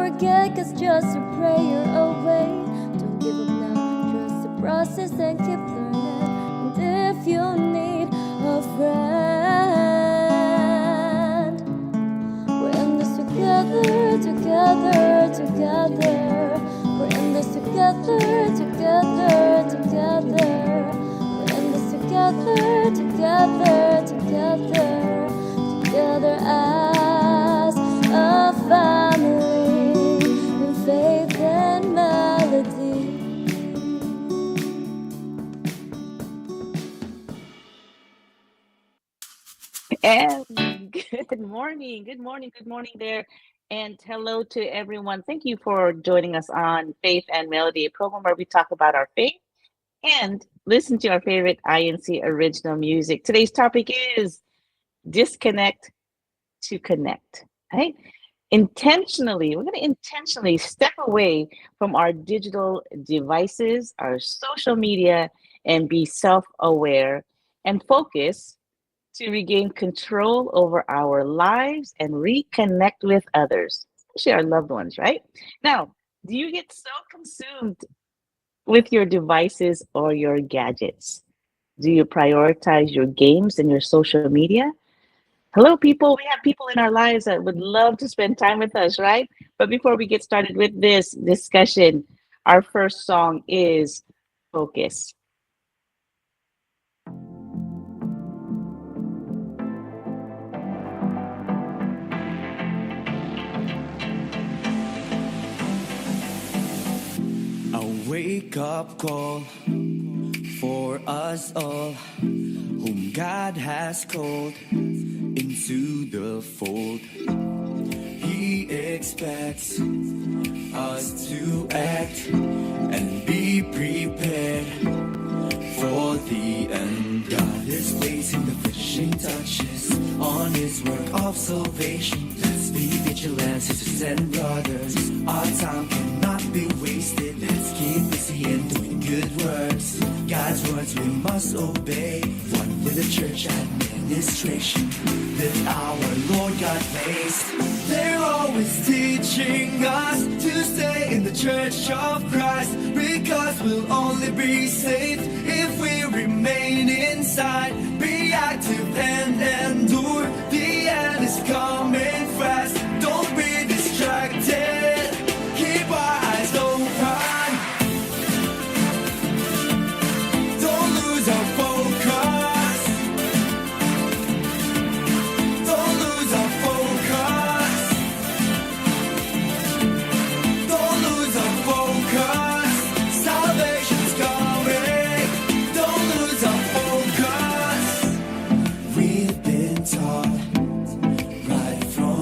forget, 'cause just a prayer away. Don't give up now, trust the process and keep learning. And if you need a friend, we're in this together, together, together. We're in this together, together, together. We're in this together, together, together. Together as a family in faith and melody. And good morning there. And hello to everyone. Thank you for joining us on Faith and Melody, a program where we talk about our faith and listen to our favorite INC original music. Today's topic is disconnect to connect, right? We're going to intentionally step away from our digital devices, our social media, and be self aware and focus to regain control over our lives and reconnect with others, especially our loved ones, right? Now, do you get so consumed with your devices or your gadgets? Do you prioritize your games and your social media? Hello, people. We have people in our lives that would love to spend time with us, right? But before we get started with this discussion, our first song is Focus. A wake-up call for us all, whom God has called into the fold. He expects us to act and be prepared for the end. God is placing the finishing touches on His work of salvation. Let's be vigilant, sisters and brothers. Our time cannot be wasted. Let's keep busy and doing good works. God's words we must obey. One with the church administration that our Lord God placed. They're always teaching us to stay in the church of Christ, because we'll only be saved if we remain inside. Be active and endure. The end is coming fast. Don't be distracted. Keep our eyes open. Don't lose our focus. Don't lose our focus. Don't lose our focus. Salvation's coming. Don't lose our focus. We've been taught right from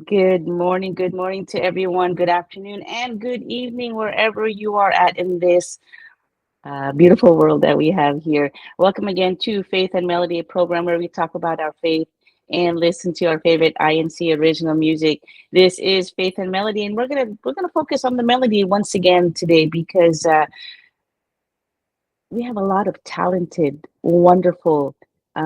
Good morning to everyone. Good afternoon and good evening, wherever you are at in this beautiful world that we have here. Welcome again to Faith and Melody, a program where we talk about our faith and listen to our favorite INC original music. This is Faith and Melody, and we're gonna focus on the melody once again today because we have a lot of talented, wonderful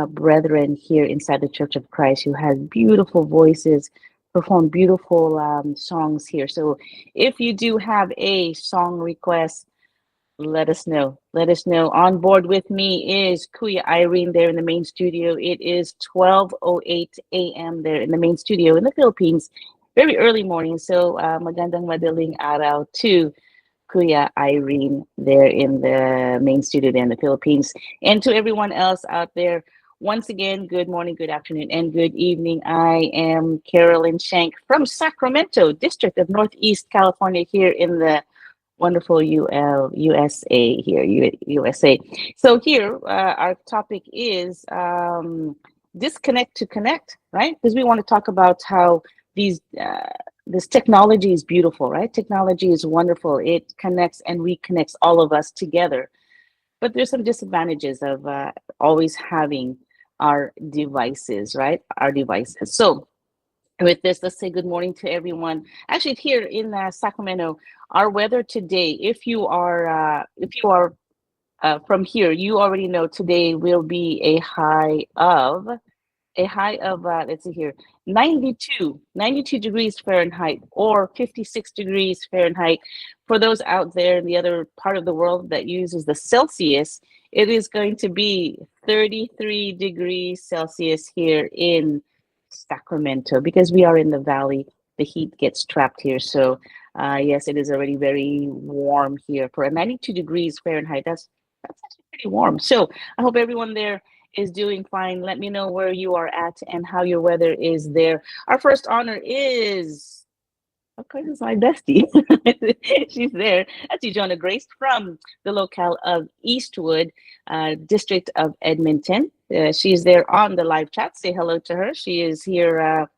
brethren here inside the Church of Christ who has beautiful voices, perform beautiful songs here. So if you do have a song request, let us know. Let us know. On board with me is Kuya Irene there in the main studio. It is 12:08 a.m. there in the main studio in the Philippines. Very early morning. So magandang madaling araw to Kuya Irene there in the main studio there in the Philippines. And to everyone else out there, once again, good morning, good afternoon, and good evening. I am Carolyn Shank from Sacramento, District of Northeast California, here in the wonderful USA here, USA. So here, our topic is disconnect to connect, right? Because we want to talk about how these this technology is beautiful, right? Technology is wonderful. It connects and reconnects all of us together. But there's some disadvantages of always having our devices, right? Our devices. So with this, let's say good morning to everyone. Actually, here in Sacramento, our weather today, if you are from here, you already know today will be a high of let's see here, 92 degrees Fahrenheit or 56 degrees Fahrenheit. For those out there in the other part of the world that uses the Celsius, it is going to be 33 degrees Celsius here in Sacramento. Because we are in the valley, the heat gets trapped here. So yes, it is already very warm here. For a 92 degrees Fahrenheit, that's actually pretty warm. So I hope everyone there is doing fine. Let me know where you are at and how your weather is there. Our first honor is, of course, it's my bestie. She's there. That's Jonah Grace from the locale of Eastwood, District of Edmonton. She's there on the live chat. Say hello to her. She is here.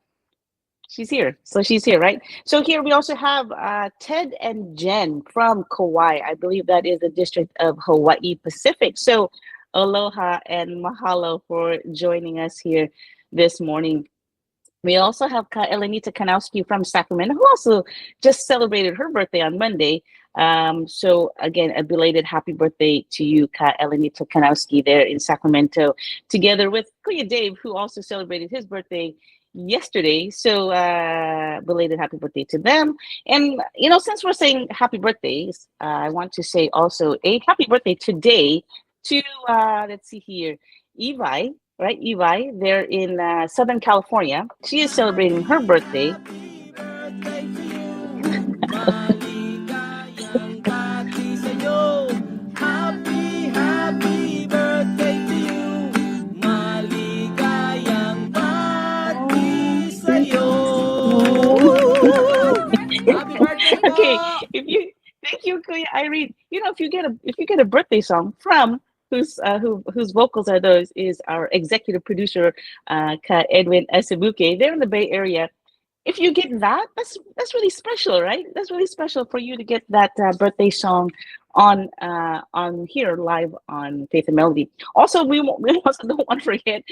She's here. So she's here, right? So here we also have Ted and Jen from Kauai. I believe that is the District of Hawaii Pacific. So aloha and mahalo for joining us here this morning. We also have Ka Elenita Kanowski from Sacramento, who also just celebrated her birthday on Monday. So again, a belated happy birthday to you, Ka Elenita Kanowski there in Sacramento, together with Kuya Dave, who also celebrated his birthday yesterday. So belated happy birthday to them. And since we're saying happy birthdays, I want to say also a happy birthday today to let's see here, Evi, right? Evi, they're in Southern California. She is celebrating her birthday. Okay, thank you, Kuya Irene. If you get a birthday song from whose vocals are those is our executive producer, Ka Edwin Esebuke. They're in the Bay Area. If you get that, that's really special, right? That's really special for you to get that birthday song on here live on Faith and Melody. Also, we also don't want to forget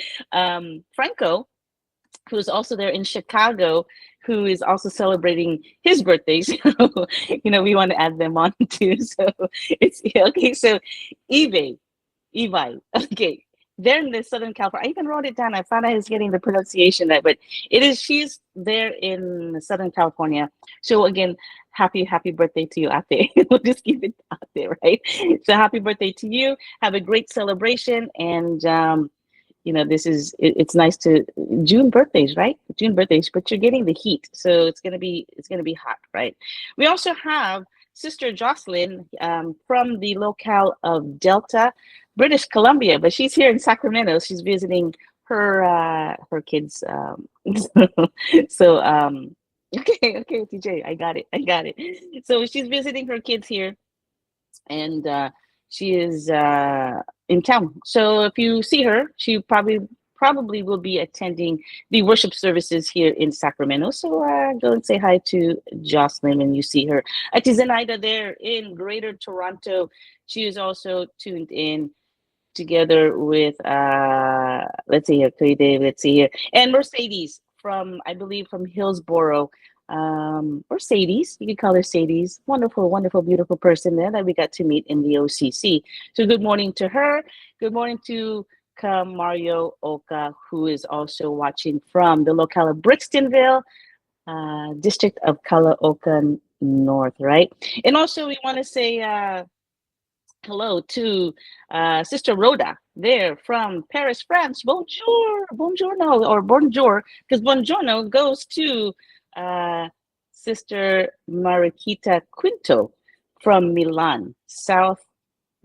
Franco, who's also there in Chicago, who is also celebrating his birthday. So, we want to add them on too. So it's okay. So Evi, okay. They're in the Southern California. I even wrote it down. I thought I was getting the pronunciation right, but she's there in Southern California. So again, happy birthday to you out there. We'll just keep it out there, right? So happy birthday to you. Have a great celebration. And it's nice to June birthdays, right? June birthdays, but you're getting the heat, so it's gonna be hot, right? We also have Sister Jocelyn from the locale of Delta, British Columbia, but she's here in Sacramento. She's visiting her kids. Okay, TJ, I got it. So she's visiting her kids here, and she is in town. So if you see her, she probably probably will be attending the worship services here in Sacramento. So go and say hi to Jocelyn when you see her. Ati Zenaida there in Greater Toronto. She is also tuned in together with let's see here, let's see here, and Mercedes from, I believe, from Hillsboro. Or Sadie's, you can call her Sadie's. Wonderful, wonderful, beautiful person there that we got to meet in the OCC. So good morning to her. Good morning to Mario Oka, who is also watching from the locale of Brixtonville, district of Calaocan North, right? And also we want to say hello to Sister Rhoda there from Paris, France. Bonjour, buongiorno, or bonjour, because buongiorno goes to Sister Mariquita Quinto from Milan, South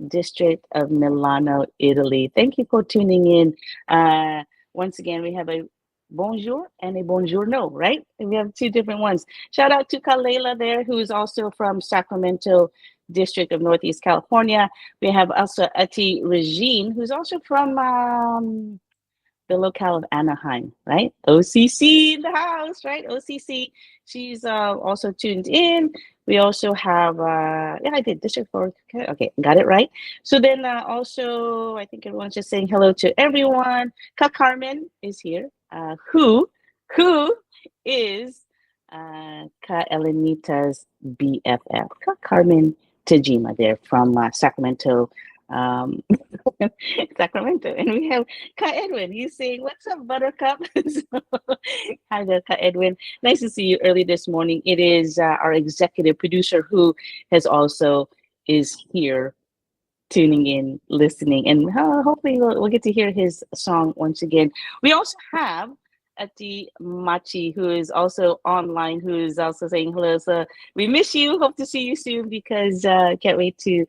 District of Milano, Italy. Thank you for tuning in. Once again, we have a bonjour and a buongiorno, right? And we have two different ones. Shout out to Kalela there, who is also from Sacramento District of Northeast California. We have also Ati Regine, who's also from the locale of Anaheim, right? OCC in the house, right? OCC. She's also tuned in. We also have, yeah, I did District 4. Okay, got it right. So then also, I think everyone's just saying hello to everyone. Ka Carmen is here, who is Ka Elenita's BFF. Ka Carmen Tajima there from Sacramento, Sacramento. And we have Ka Edwin. He's saying, "What's up, Buttercup?" So, hi there, Ka Edwin. Nice to see you early this morning. It is our executive producer who is here tuning in, listening, and hopefully we'll get to hear his song once again. We also have Ati Machi, who is also online, who is also saying hello. So we miss you. Hope to see you soon, because can't wait to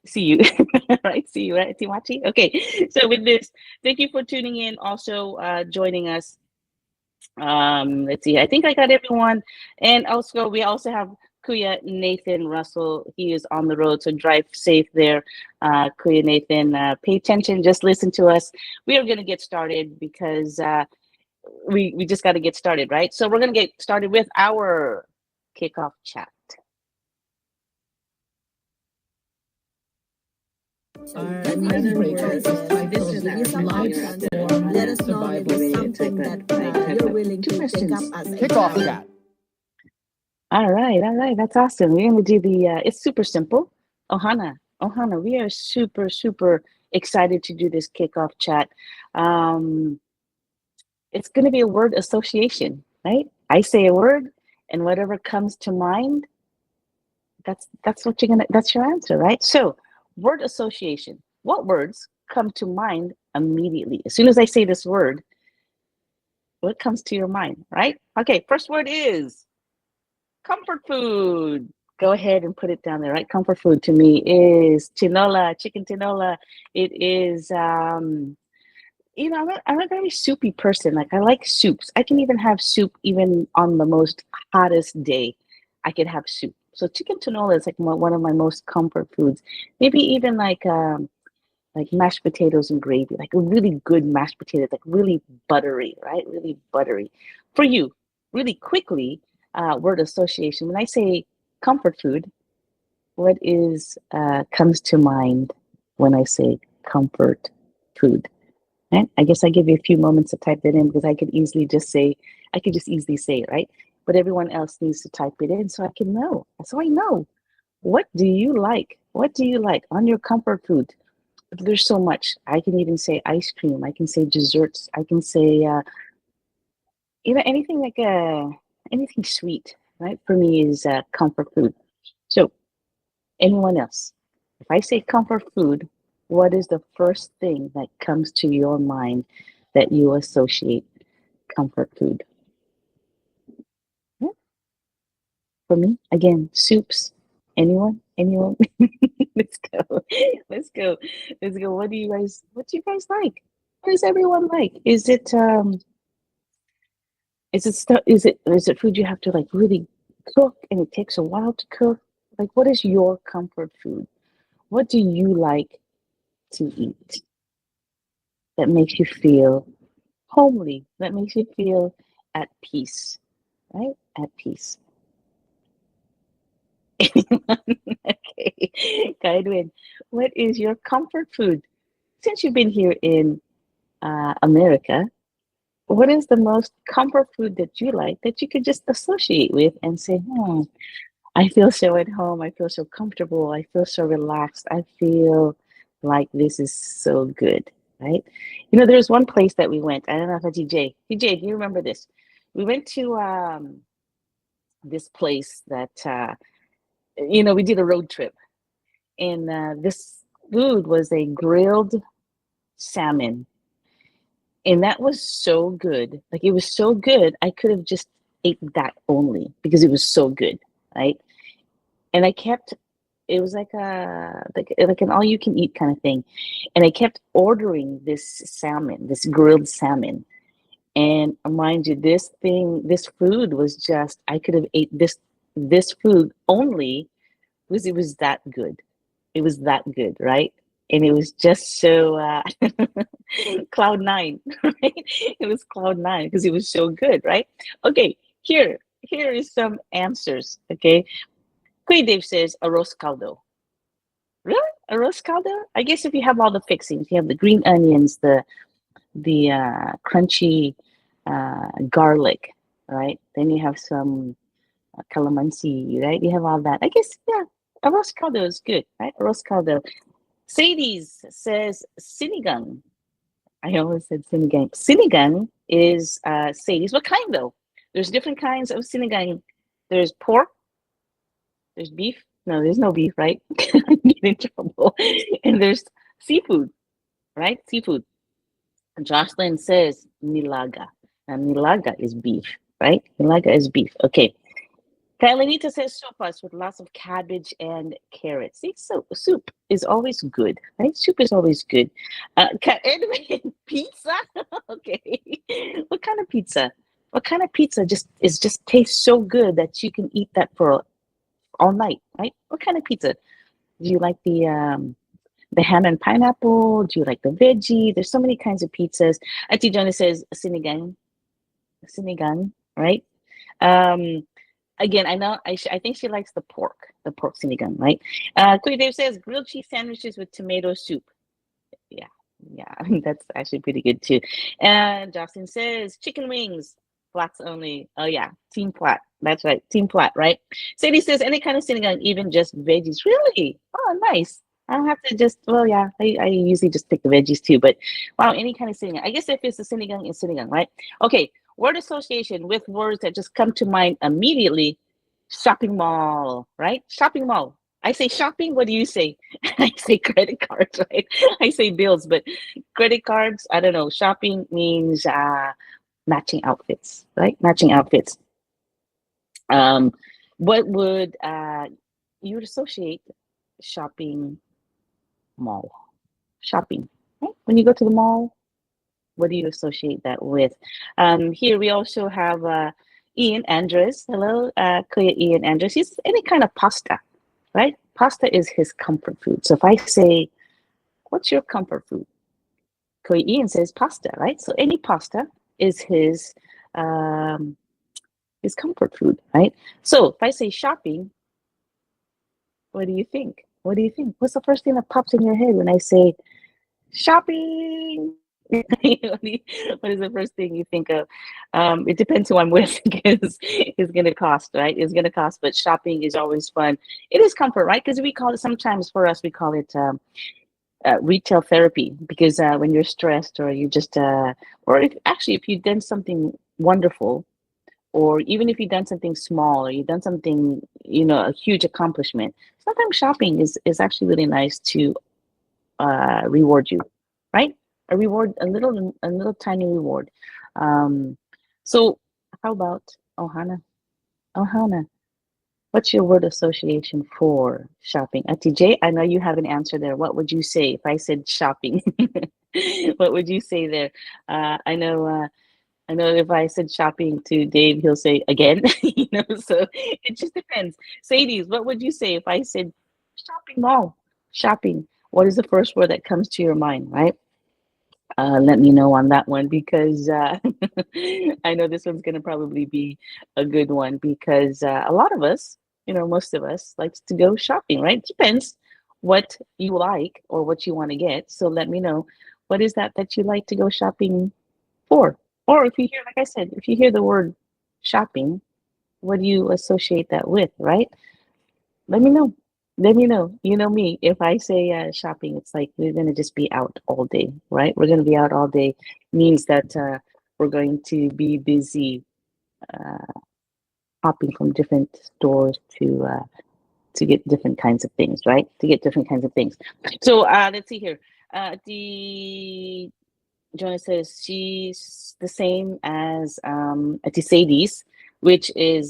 see you. Right? See you, right, Timachi? Okay. So with this, thank you for tuning in. Also joining us. Let's see. I think I got everyone. And also we also have Kuya Nathan Russell. He is on the road, so drive safe there. Kuya Nathan, pay attention. Just listen to us. We are going to get started because we just got to get started, right? So we're going to get started with our kickoff chat. Another word this is a live platform. Let us know if it's something that you're willing to take up as a Kickoff chat. All right. That's awesome. We're going to do the, it's super simple. Ohana, we are super, super excited to do this kickoff chat. It's going to be a word association, right? I say a word, and whatever comes to mind, that's what that's your answer, right? So, word association. What words come to mind immediately? As soon as I say this word, what comes to your mind, right? Okay, first word is comfort food. Go ahead and put it down there, right? Comfort food to me is tinola, chicken tinola. It is, I'm a very soupy person. Like, I like soups. I can even have soup even on the most hottest day. I could have soup. So chicken tinola is like one of my most comfort foods. Maybe even like mashed potatoes and gravy, like a really good mashed potatoes, like really buttery, right? Really buttery. For you, really quickly, word association. When I say comfort food, what is comes to mind when I say comfort food? Right? I guess I give you a few moments to type it in, because I could just easily say it, right? But everyone else needs to type it in so I can know. So I know. What do you like? What do you like on your comfort food? There's so much. I can even say ice cream. I can say desserts. I can say, anything like anything sweet, right? For me is comfort food. So anyone else, if I say comfort food, what is the first thing that comes to your mind that you associate comfort food? Yeah. For me, again, soups. Anyone? Let's go. What do you guys like? What does everyone like? Is it food you have to like really cook and it takes a while to cook? Like, what is your comfort food? What do you like to eat that makes you feel Homely. That makes you feel at peace, right? At peace. Okay. Kaedwin, what is your comfort food? Since you've been here in America, what is the most comfort food that you like that you could just associate with and say, I feel so at home. I feel so comfortable. I feel so relaxed. I feel like this is so good, right? You know, there's one place that we went. I don't know if it's TJ, do you remember this? We went to this place that, we did a road trip. And this food was a grilled salmon. And that was so good. Like, it was so good. I could have just ate that only because it was so good, right? And it was like like an all you can eat kind of thing. And I kept ordering this salmon, this grilled salmon. And mind you, this food was just, I could have ate this food only because it was that good. It was that good, right? And it was just so cloud nine, right? It was cloud nine because it was so good, right? Okay, here is some answers. Okay, Kuya Dave says arroz caldo. Really, arroz caldo? I guess if you have all the fixings, you have the green onions, the crunchy garlic, right? Then you have some calamansi, right? You have all that. I guess, yeah, arroz caldo is good, right? Arroz caldo. Sadie's says sinigang. I always said sinigang. Sinigang is Sadie's. What kind though? There's different kinds of sinigang. There's pork. There's beef. No, there's no beef, right? I get in trouble. And there's seafood, right? Seafood. Jocelyn says nilaga. And nilaga is beef, right? Nilaga is beef. Okay. Kaelanita says sopas with lots of cabbage and carrots. See, so soup is always good, right? Soup is always good. Edwin, pizza? Okay. What kind of pizza? What kind of pizza just tastes so good that you can eat that for all night, right? What kind of pizza? Do you like the ham and pineapple? Do you like the veggie? There's so many kinds of pizzas. Auntie Jonah says sinigang, right? Again, I know. I think she likes the pork sinigang, right? Kuya Dave says grilled cheese sandwiches with tomato soup. Yeah, I think that's actually pretty good too. And Jocelyn says chicken wings, flats only. Oh yeah, team flat. That's right, team flat, right? Sadie says any kind of sinigang, even just veggies. Really? Oh, nice. I don't have to just. Well, yeah, I usually just pick the veggies too. But wow, any kind of sinigang. I guess if it's a sinigang, it's sinigang, right? Okay. Word association with words that just come to mind immediately. Shopping mall, right? Shopping mall. I say shopping. What do you say? I say credit cards, right? I say bills, but credit cards, I don't know. Shopping means matching outfits, right? Matching outfits. What would you would associate shopping mall? Shopping, right? When you go to the mall, what do you associate that with? Here we also have Ian Andres. Hello, Kuya Ian Andres. He's any kind of pasta, right? Pasta is his comfort food. So if I say, what's your comfort food? Kuya Ian says pasta, right? So any pasta is his comfort food, right? So if I say shopping, what do you think? What do you think? What's the first thing that pops in your head when I say shopping? What is the first thing you think of? It depends who I'm with because it's going to cost, right? It's going to cost, but shopping is always fun. It is comfort, right? Because we call it, sometimes for us, we call it retail therapy because when you're stressed or you just, or if you've done something wonderful, or even if you've done something small or you've done something, a huge accomplishment, sometimes shopping is actually really nice to reward you, right? A reward, a little tiny reward. So how about Ohana? Ohana, what's your word association for shopping? TJ, I know you have an answer there. What would you say if I said shopping? What would you say there? I know if I said shopping to Dave, he'll say again, so it just depends. Sadie's, what would you say if I said shopping mall? Shopping. What is the first word that comes to your mind, right? Let me know on that one because I know this one's going to probably be a good one because a lot of us, most of us likes to go shopping, right? Depends what you like or what you want to get. So let me know what is that you like to go shopping for? Or if you hear, like I said, if you hear the word shopping, what do you associate that with, right? Let me know. Let me know. You know me. If I say shopping, it's like we're going to just be out all day, right? We're going to be out all day means that we're going to be busy uh, hopping from different stores to get different kinds of things, right? To get different kinds of things. So let's see here. The Jonah says she's the same as Sadie's, which is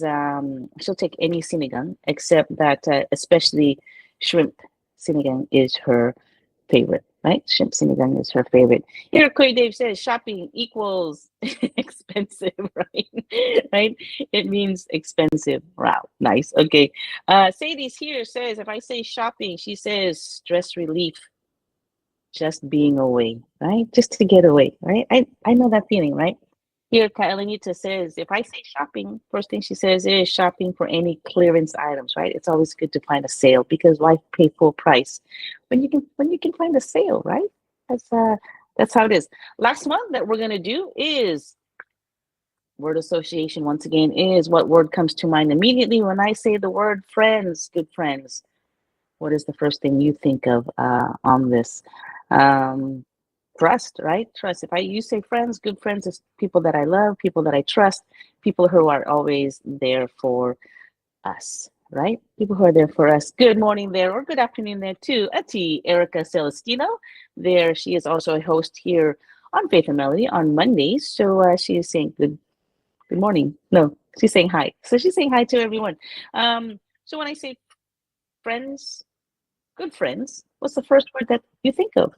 she'll take any sinigang except that especially shrimp sinigang is her favorite, right? Shrimp sinigang is her favorite. Here, Koy Dave says shopping equals expensive, right? Right? It means expensive. Wow, nice. Okay. Sadie's here says if I say shopping, she says stress relief, just being away, right? Just to get away, right? I know that feeling, right? Here, Kaelanita says, if I say shopping, first thing she says is shopping for any clearance items, right? It's always good to find a sale because why pay full price when you can find a sale, right? That's how it is. Last one that we're gonna do is word association. Once again, is what word comes to mind immediately when I say the word friends, good friends. What is the first thing you think of on this? Trust, right? Trust. If you say friends, good friends is people that I love, people that I trust, people who are always there for us, right? People who are there for us. Good morning there, or good afternoon there too. Ati Erica Celestino. There, she is also a host here on Faith and Melody on Mondays. So she is saying good morning. No, she's saying hi. So she's saying hi to everyone. So when I say friends, good friends, what's the first word that you think of?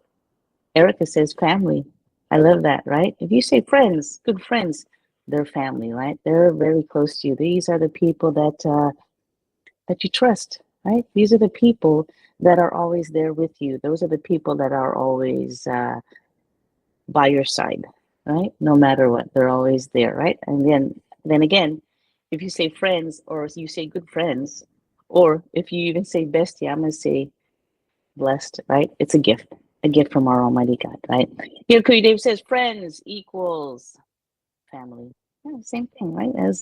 Erica says family. I love that, right? If you say friends, good friends, they're family, right? They're very close to you. These are the people that you trust, right? These are the people that are always there with you. Those are the people that are always by your side, right? No matter what, they're always there, right? And then again, if you say friends or you say good friends, or if you even say bestie, I'm gonna say blessed, right? It's a gift from our Almighty God, right? Here, Cody Dave says friends equals family. Yeah, same thing, right? As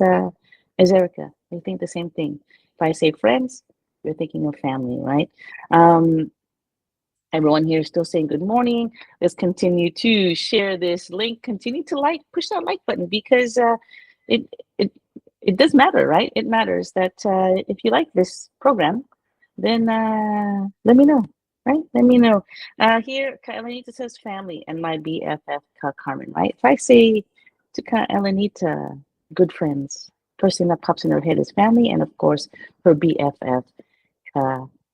Erica, they think the same thing. If I say friends, you're thinking of family, right? Everyone here is still saying good morning. Let's continue to share this link. Continue to push that like button because it does matter, right? It matters that if you like this program, then let me know. Right? Let me know. Here, Elenita says family and my BFF, Carmen, right? If I say to Elenita, good friends, first thing that pops in her head is family and, of course, her BFF,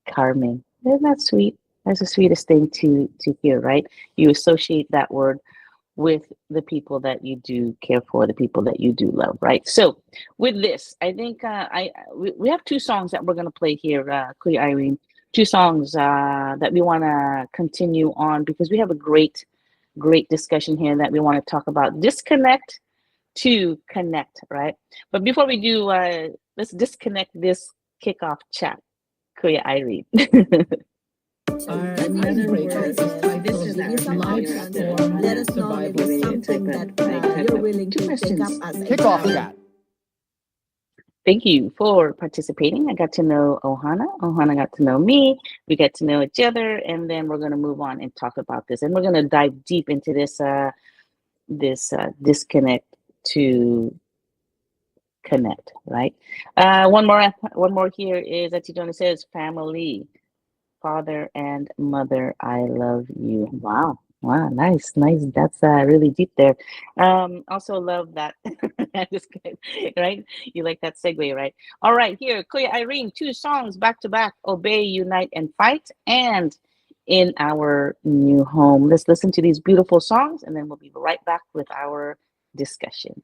Carmen. Isn't that sweet? That's the sweetest thing to hear, right? You associate that word with the people that you do care for, the people that you do love, right? So with this, I think we have two songs that we're going to play here, Kuya Irene. Two songs that we want to continue on because we have a great discussion here that we want to talk about. Disconnect to connect, right? But before we do, let's disconnect this kickoff chat. Kuya Irene. Let us know if it's something that you're willing to take up as a Kickoff chat. Thank you for participating. I got to know Ohana. Ohana got to know me. We got to know each other, and then we're going to move on and talk about this. And we're going to dive deep into this disconnect to connect, right? One more here is that Tijona says family, father and mother. I love you. Wow, nice. That's really deep there. Also love that. Right? You like that segue, right? All right, here, Kuya Irene, two songs back to back: "Obey, Unite, and Fight," and "In Our New Home." Let's listen to these beautiful songs, and then we'll be right back with our discussion.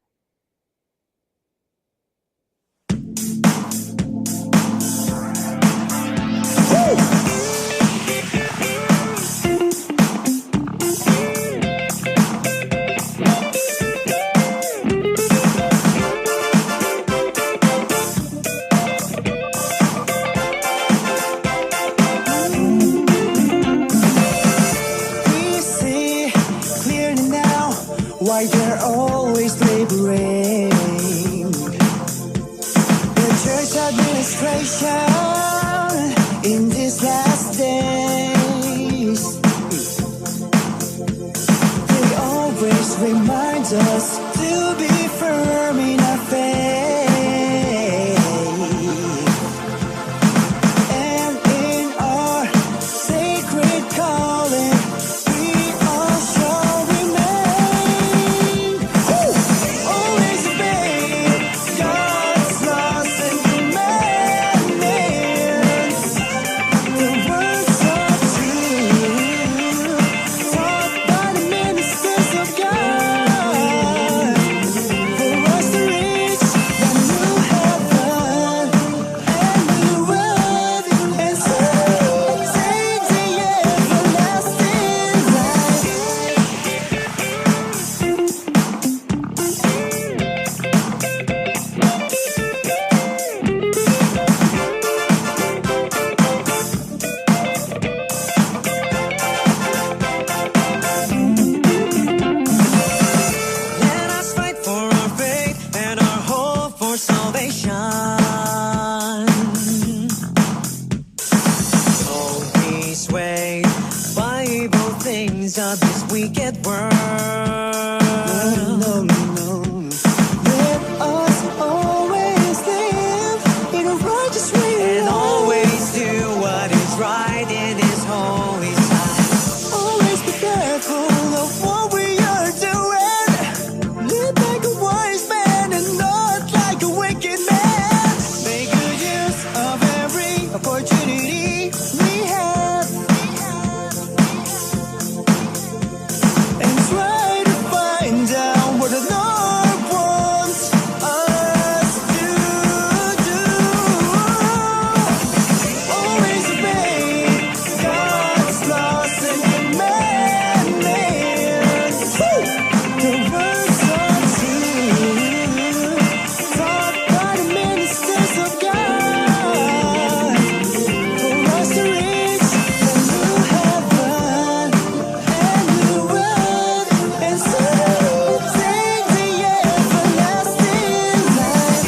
shine in these last days. They always remind us to be firm in our faith. And in our sacred calling, we all shall remain. Always obey God's laws and commandments. The words of truth taught by the ministers of God, for us to reach the new heaven and new earth, and so take the everlasting life. Let us fight for our faith and our hope for salvation. Don't be swayed by evil things of this wicked world. No, no, no. Let us always live in a righteous way and always do what is right in His holy sight. Always be careful of what we are doing. Live like a wise man and not like a wicked man. Make good use of every opportunity we have, and try to find out what the Lord wants us to do. Always obey God's laws and commandments. The words of truth taught by the ministers of God, for us to reach the new heaven and new earth, and so take the everlasting life.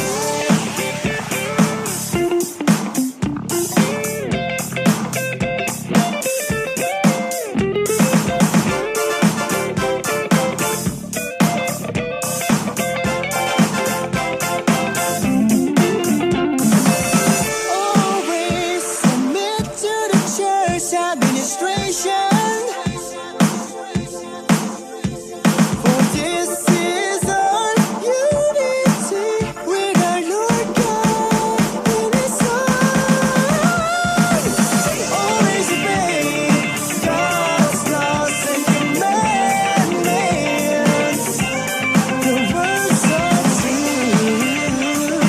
Always submit to the church administration, for this is our unity with our Lord God and His Son. Always obey God's laws and commandments. The words of truth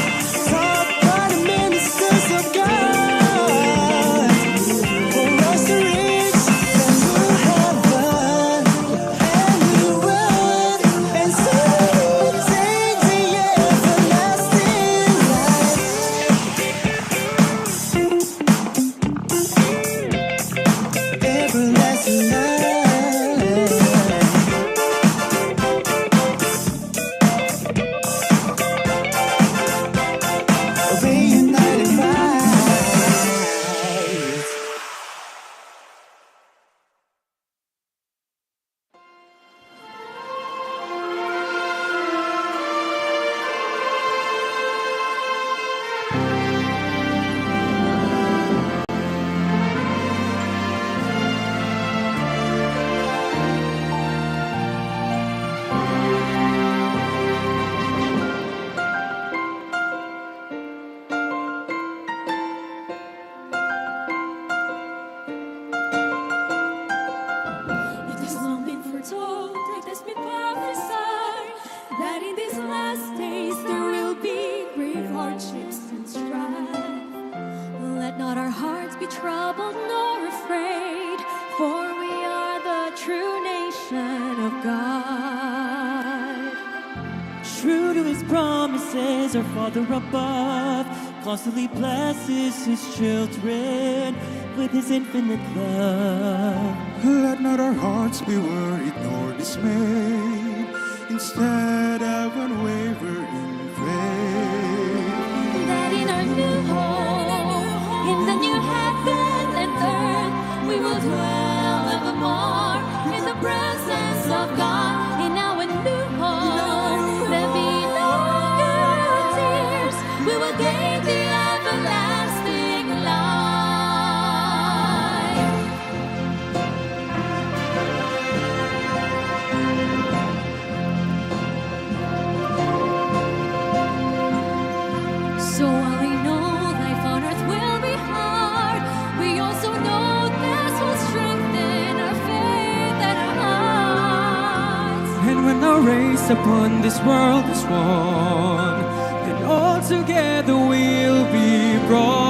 taught by the ministers of God, for us to reach the new heaven and new earth, and so take the everlasting life. Everlasting life. Reunited fight. It has long been foretold, it has been prophesied, that in these last days there will be great hardships and strife. Let not our hearts be troubled nor afraid, for we are the true nation of God. True to His promises, our Father above constantly blesses His children with His infinite love. Let not our hearts be worried nor dismayed. Instead, have unwavering faith. That in our new home our race upon this world is won, then all together we'll be brought.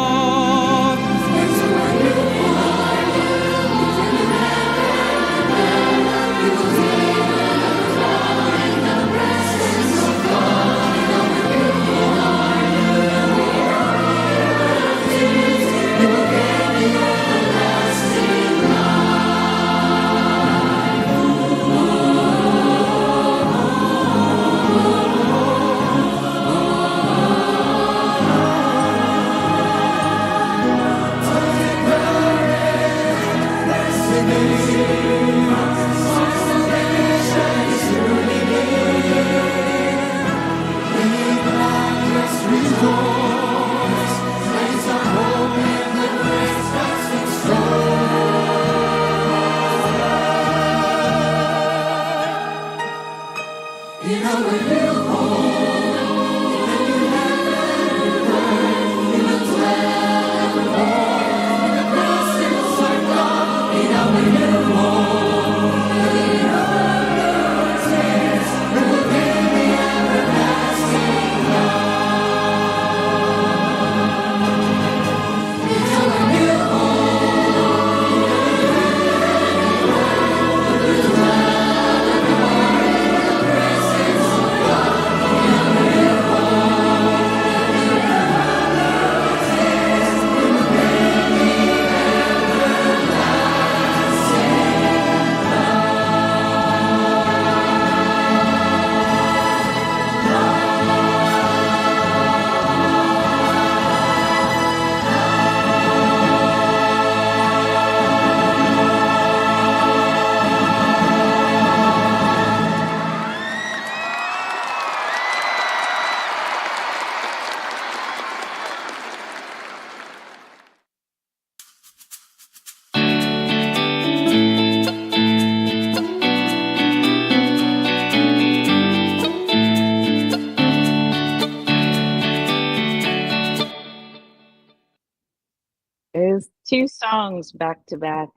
There's two songs back to back,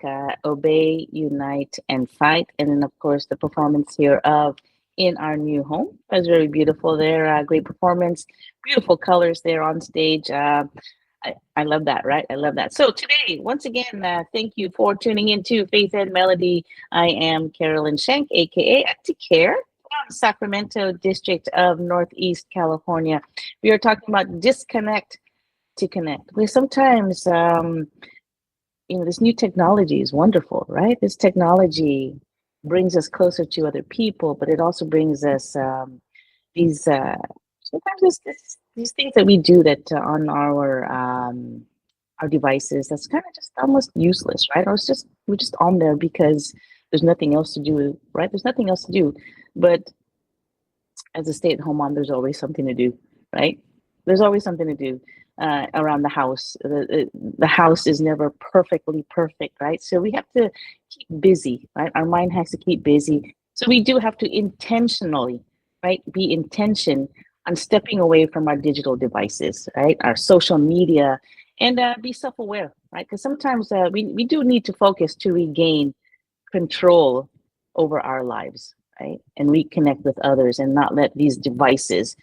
Obey, Unite, and Fight. And then, of course, the performance here of In Our New Home. That was very beautiful there. Great performance, beautiful colors there on stage. I love that, right? I love that. So today, once again, thank you for tuning into Faith and Melody. I am Carolyn Schenk, aka Auntie Care, from Sacramento District of Northeast California. We are talking about disconnect to connect. Because sometimes, this new technology is wonderful, right? This technology brings us closer to other people, but it also brings us these sometimes these things that we do that on our devices that's kind of just almost useless, right? Or we're just on there because there's nothing else to do, right? There's nothing else to do. But as a stay-at-home mom, there's always something to do, right? There's always something to do around the house. The house is never perfectly perfect, right? So we have to keep busy, right? Our mind has to keep busy. So we do have to intentionally, right? Be intention on stepping away from our digital devices, right? Our social media, and be self-aware, right? Because sometimes we do need to focus to regain control over our lives, right? And reconnect with others and not let these devices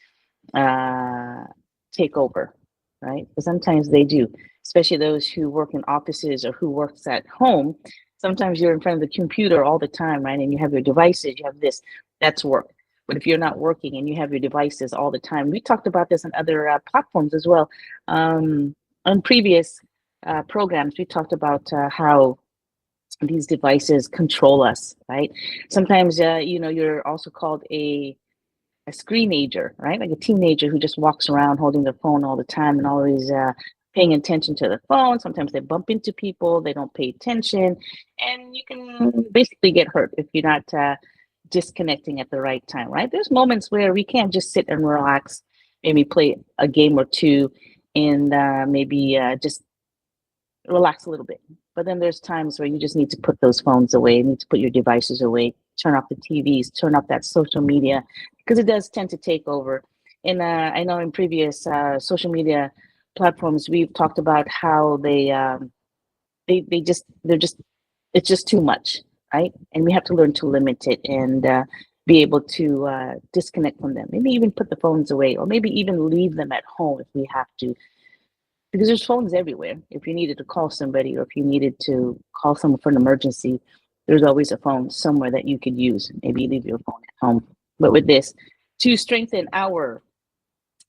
take over, right? Because sometimes they do, especially those who work in offices or who works at home. Sometimes you're in front of the computer all the time, right? And you have your devices, you have this, that's work. But if you're not working and you have your devices all the time, we talked about this on other platforms as well. On previous programs, we talked about how these devices control us, right? Sometimes, you're also called a screenager, right? Like a teenager who just walks around holding their phone all the time and always paying attention to the phone. Sometimes they bump into people, they don't pay attention, and you can basically get hurt if you're not disconnecting at the right time, right? There's moments where we can't just sit and relax, maybe play a game or two, and maybe just relax a little bit. But then there's times where you just need to put those phones away, you need to put your devices away, turn off the TVs, turn off that social media, because it does tend to take over. And I know in previous social media platforms, we've talked about how it's just too much, right? And we have to learn to limit it and be able to disconnect from them. Maybe even put the phones away, or maybe even leave them at home if we have to, because there's phones everywhere. If you needed to call somebody, or if you needed to call someone for an emergency, there's always a phone somewhere that you could use. Maybe leave your phone at home. But with this, to strengthen our,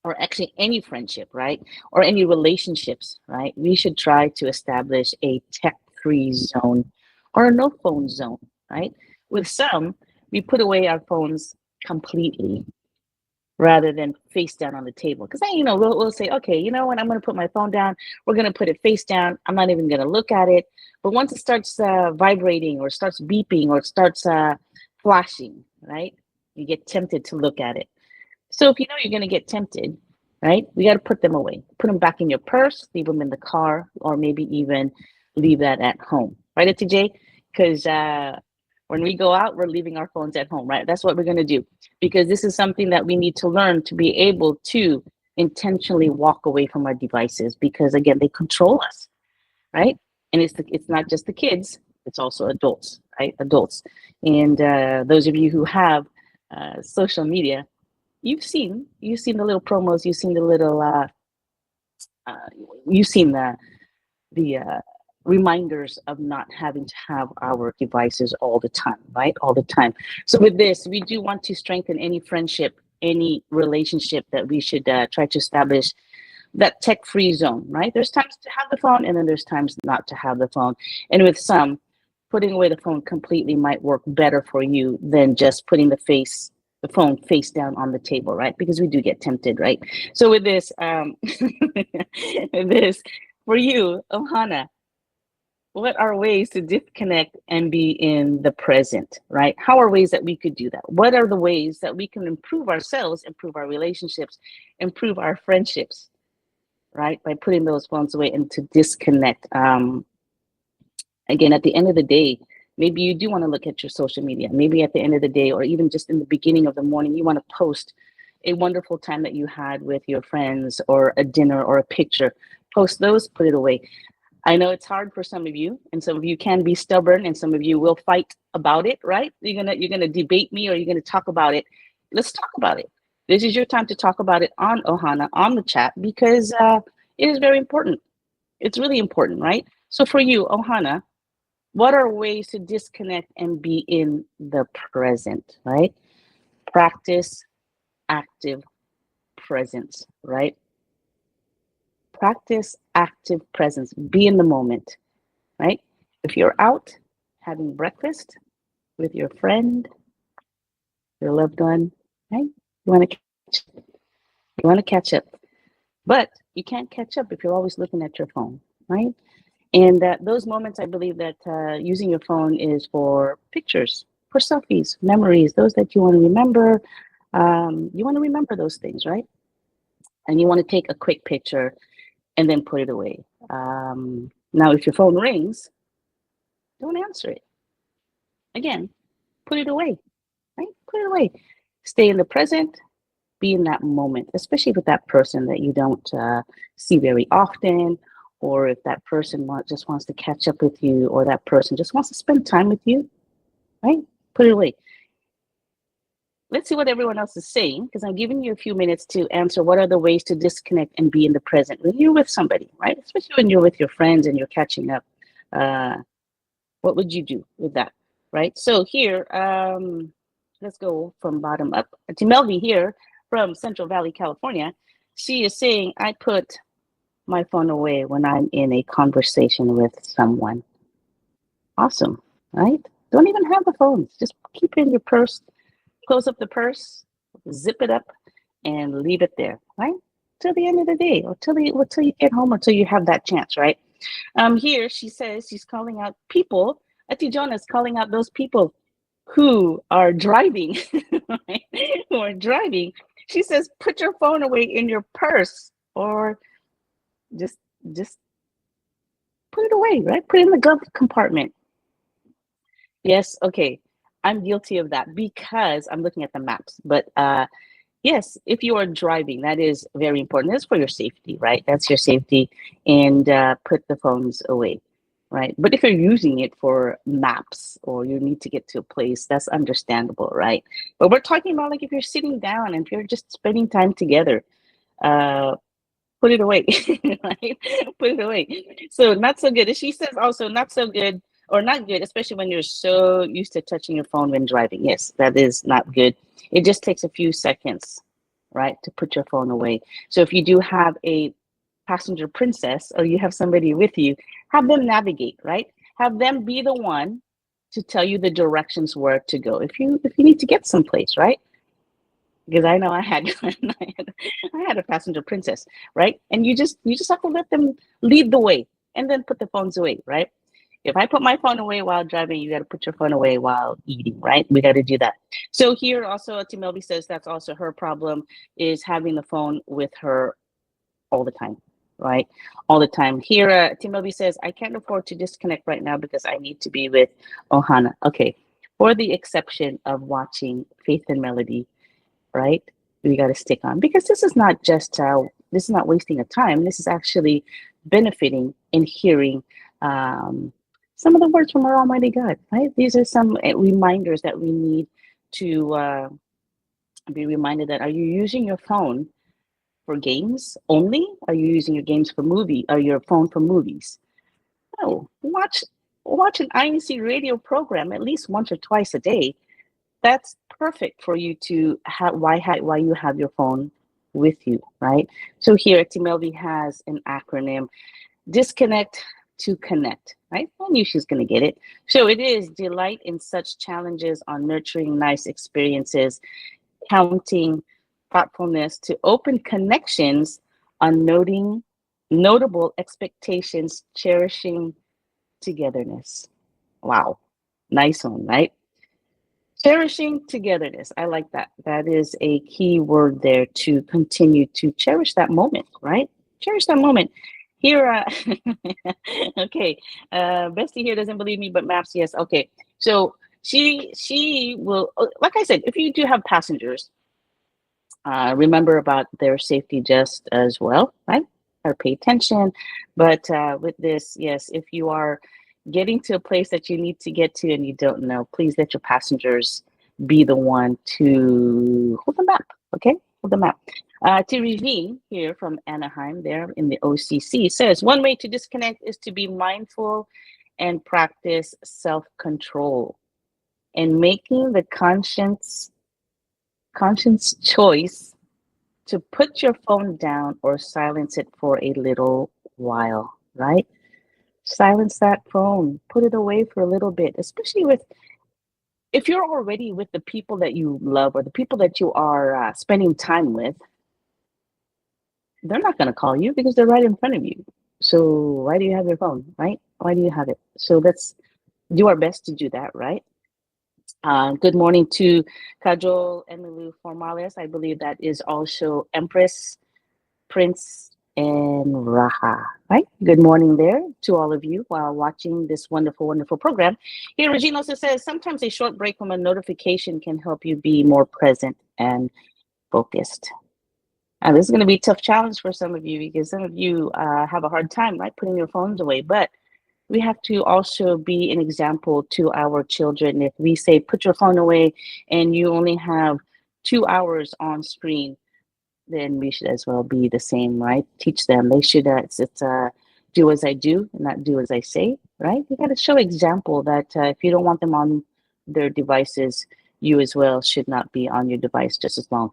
or actually any friendship, right? Or any relationships, right? We should try to establish a tech-free zone or a no phone zone, right? With some, we put away our phones completely rather than face down on the table. Because then, we'll say, okay, you know what, I'm going to put my phone down. We're going to put it face down. I'm not even going to look at it. But once it starts vibrating, or starts beeping, or it starts flashing, right? You get tempted to look at it. So if you know you're going to get tempted, right, we got to put them away. Put them back in your purse, leave them in the car, or maybe even leave that at home. Right, TJ? Because when we go out, we're leaving our phones at home, right? That's what we're going to do, because this is something that we need to learn to be able to intentionally walk away from our devices, because again, they control us, right? And it's not just the kids, it's also adults, right? Adults. And those of you who have social media, you've seen the little promos, you've seen the little you've seen the reminders of not having to have our devices all the time, right? All the time. So with this, we do want to strengthen any friendship, any relationship that we should try to establish that tech-free zone, right? There's times to have the phone, and then there's times not to have the phone. And with some, putting away the phone completely might work better for you than just putting the phone face down on the table, right? Because we do get tempted, right? So with this, for you, Ohana, what are ways to disconnect and be in the present, right? How are ways that we could do that? What are the ways that we can improve ourselves, improve our relationships, improve our friendships, right? By putting those phones away and to disconnect. Again, at the end of the day, maybe you do want to look at your social media. Maybe at the end of the day, or even just in the beginning of the morning, you want to post a wonderful time that you had with your friends, or a dinner, or a picture. Post those, put it away. I know it's hard for some of you, and some of you can be stubborn, and some of you will fight about it, right? You're gonna debate me, or you're gonna talk about it. Let's talk about it. This is your time to talk about it on Ohana, on the chat, because it is very important. It's really important, right? So for you, Ohana, what are ways to disconnect and be in the present, right? Practice active presence, right? Practice active presence. Be in the moment, right? If you're out having breakfast with your friend, your loved one, right? You want to catch up, but you can't catch up if you're always looking at your phone, right? And those moments, I believe that using your phone is for pictures, for selfies, memories, those that you want to remember. You want to remember those things, right? And you want to take a quick picture and then put it away. Now, if your phone rings, don't answer it. Again, put it away, right? Put it away. Stay in the present, be in that moment, especially with that person that you don't see very often, or if that person just wants to catch up with you, or that person just wants to spend time with you, right? Put it away. Let's see what everyone else is saying, because I'm giving you a few minutes to answer what are the ways to disconnect and be in the present when you're with somebody, right? Especially when you're with your friends and you're catching up. What would you do with that, right? So here, let's go from bottom up. To Melvi here from Central Valley, California. She is saying, I put my phone away when I'm in a conversation with someone. Awesome, right? Don't even have the phones. Just keep it in your purse. Close up the purse, zip it up, and leave it there, right? Till the end of the day, or till you get home, or till you have that chance, right? Here she says she's calling out people. Ati Jonas calling out those people who are driving, right? Who are driving. She says, put your phone away in your purse, or just put it away, right? Put it in the glove compartment. Yes, okay. I'm guilty of that because I'm looking at the maps. But yes, if you are driving, that is very important. That's for your safety, right? That's your safety. And put the phones away, right? But if you're using it for maps or you need to get to a place, that's understandable, right? But we're talking about like if you're sitting down and if you're just spending time together, put it away, right? Put it away. So not so good. And she says also not so good or not good, especially when you're so used to touching your phone when driving. Yes, that is not good. It just takes a few seconds, right, to put your phone away. So if you do have a passenger princess or you have somebody with you, have them navigate, right? Have them be the one to tell you the directions where to go. If you need to get someplace, right? Because I know I had I had a passenger princess, right? And you just have to let them lead the way and then put the phones away, right? If I put my phone away while driving, you got to put your phone away while eating, right? We got to do that. So here also, Timelby says that's also her problem is having the phone with her all the time, right? All the time. Here, Timelby says, I can't afford to disconnect right now because I need to be with Ohana. Okay, for the exception of watching Faith and Melody, right? We got to stick on because this is not just, this is not wasting of time. This is actually benefiting in hearing some of the words from our Almighty God, right? These are some reminders that we need to be reminded that are you using your phone for games only? Are you using your games for movie or your phone for movies? No, watch an INC radio program at least once or twice a day. That's perfect for you to have why you have your phone with you, right? So here Timelby has an acronym, disconnect to connect, right? I knew she's going to get it. So it is delight in such challenges on nurturing nice experiences, counting thoughtfulness to open connections on noting notable expectations, cherishing togetherness. Wow. Nice one, right? Cherishing togetherness. I like that. That is a key word there to continue to cherish that moment, right? Cherish that moment. Here, okay, Bestie here doesn't believe me, but Maps, yes. Okay, so she will, like I said, if you do have passengers, remember about their safety just as well, right? Or pay attention. But with this, yes, if you are getting to a place that you need to get to and you don't know, please let your passengers be the one to hold the map, okay? Hold the map. Tirijin here from Anaheim there in the OCC says, one way to disconnect is to be mindful and practice self-control and making the conscious choice to put your phone down or silence it for a little while, right? Silence that phone, put it away for a little bit, especially if you're already with the people that you love or the people that you are spending time with. They're not going to call you because they're right in front of you. So why do you have your phone, right? Why do you have it? So let's do our best to do that, right? Good morning to Kajol Emilu Formales. I believe that is also Empress, Prince, and Raha, right? Good morning there to all of you while watching this wonderful, wonderful program. Here, Regina also says, sometimes a short break from a notification can help you be more present and focused. This is going to be a tough challenge for some of you because some of you have a hard time, right, putting your phones away. But we have to also be an example to our children. If we say, put your phone away and you only have 2 hours on screen, then we should as well be the same, right? Teach them. They should, it's do as I do, not do as I say, right? You got to show example that if you don't want them on their devices, you as well should not be on your device just as long.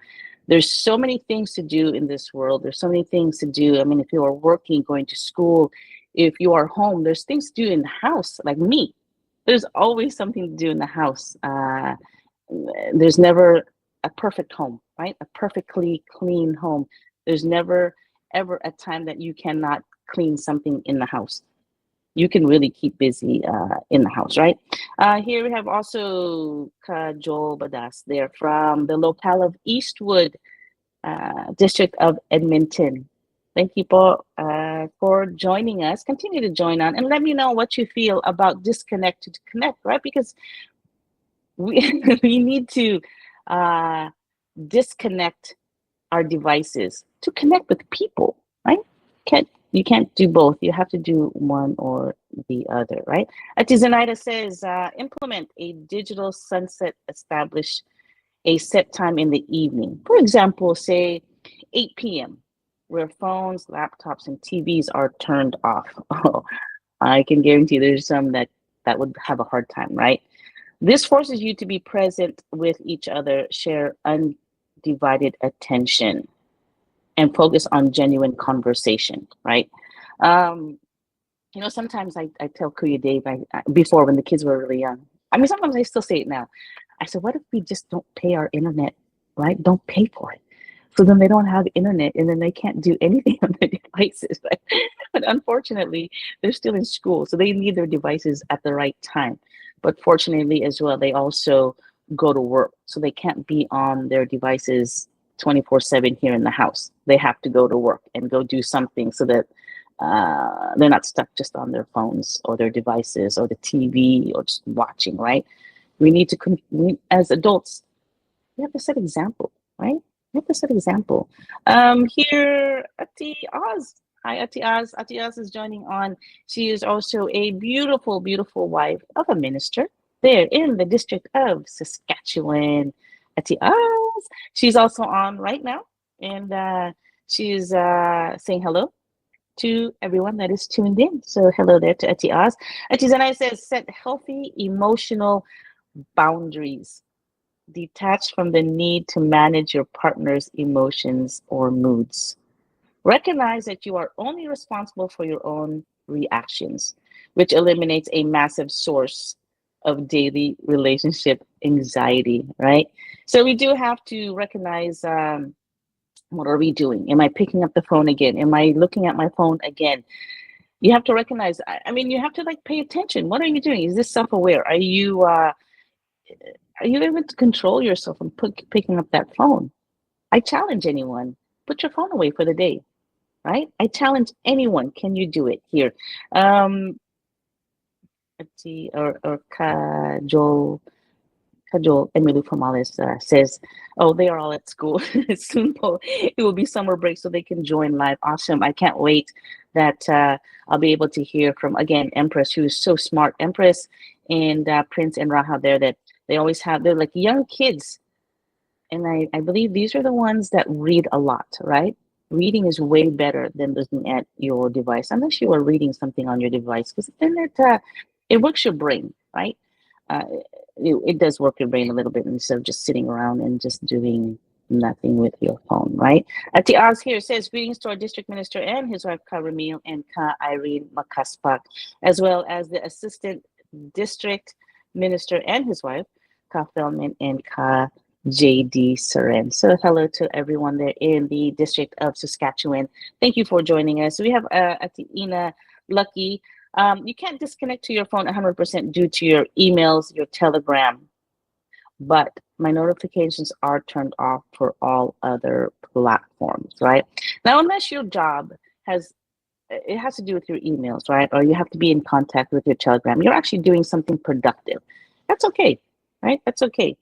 There's so many things to do in this world. There's so many things to do. I mean, if you are working, going to school, if you are home, there's things to do in the house, like me. There's always something to do in the house. There's never a perfect home, right? A perfectly clean home. There's never, ever a time that you cannot clean something in the house. You can really keep busy in the house, right? Here we have also Kajol Badas there from the locale of Eastwood, District of Edmonton. Thank you for joining us. Continue to join on and let me know what you feel about disconnect to connect, right? Because we need to disconnect our devices to connect with people, right? You can't do both. You have to do one or the other, right? Zenaida says, implement a digital sunset, establish a set time in the evening. For example, say 8 p.m., where phones, laptops, and TVs are turned off. Oh, I can guarantee there's some that would have a hard time, right? This forces you to be present with each other, share undivided attention, and focus on genuine conversation, right? Sometimes I tell Kuya Dave, before when the kids were really young, I mean, sometimes I still say it now. I said, what if we just don't pay our internet, right? Don't pay for it. So then they don't have internet and then they can't do anything on their devices. But unfortunately, they're still in school. So they need their devices at the right time. But fortunately as well, they also go to work. So they can't be on their devices 24/7 here in the house. They have to go to work and go do something so that they're not stuck just on their phones or their devices or the TV or just watching, right? We need to, as adults, we have to set example, right? We have to set example. Here, Ati Oz. Hi, Ati Oz. Ati Oz is joining on. She is also a beautiful, beautiful wife of a minister there in the district of Saskatchewan. Ati Oz. She's also on right now, and she's saying hello to everyone that is tuned in. So hello there to Ati Oz. Ati Zanai says, set healthy emotional boundaries. Detach from the need to manage your partner's emotions or moods. Recognize that you are only responsible for your own reactions, which eliminates a massive source of daily relationship anxiety, right? So we do have to recognize, what are we doing? Am I picking up the phone again? Am I looking at my phone again? You have to recognize, I mean, you have to pay attention. What are you doing? Is this self-aware? Are you able to control yourself from picking up that phone? I challenge anyone, put your phone away for the day, right? I challenge anyone. Can you do it here? Let's see, or Kajol Emily Formales says, oh, they are all at school. Soon it will be summer break so they can join live. Awesome. I can't wait that I'll be able to hear from, again, Empress, who is so smart. Empress and Prince and Raha there, that they always have, they're like young kids. And I believe these are the ones that read a lot, right? Reading is way better than looking at your device, unless you are reading something on your device, because then it works your brain, right? It does work your brain a little bit instead of just sitting around and just doing nothing with your phone, right? Ati Oz here says, greetings to our district minister and his wife, Ka Ramil and Ka Irene Makaspak, as well as the assistant district minister and his wife, Ka Felman and Ka JD Seren. So hello to everyone there in the district of Saskatchewan. Thank you for joining us. We have Ati Ina Lucky. You can't disconnect to your phone 100% due to your emails, your Telegram, but my notifications are turned off for all other platforms, right? Now, unless your job has to do with your emails, right? Or you have to be in contact with your Telegram, you're actually doing something productive. That's okay, right? That's okay.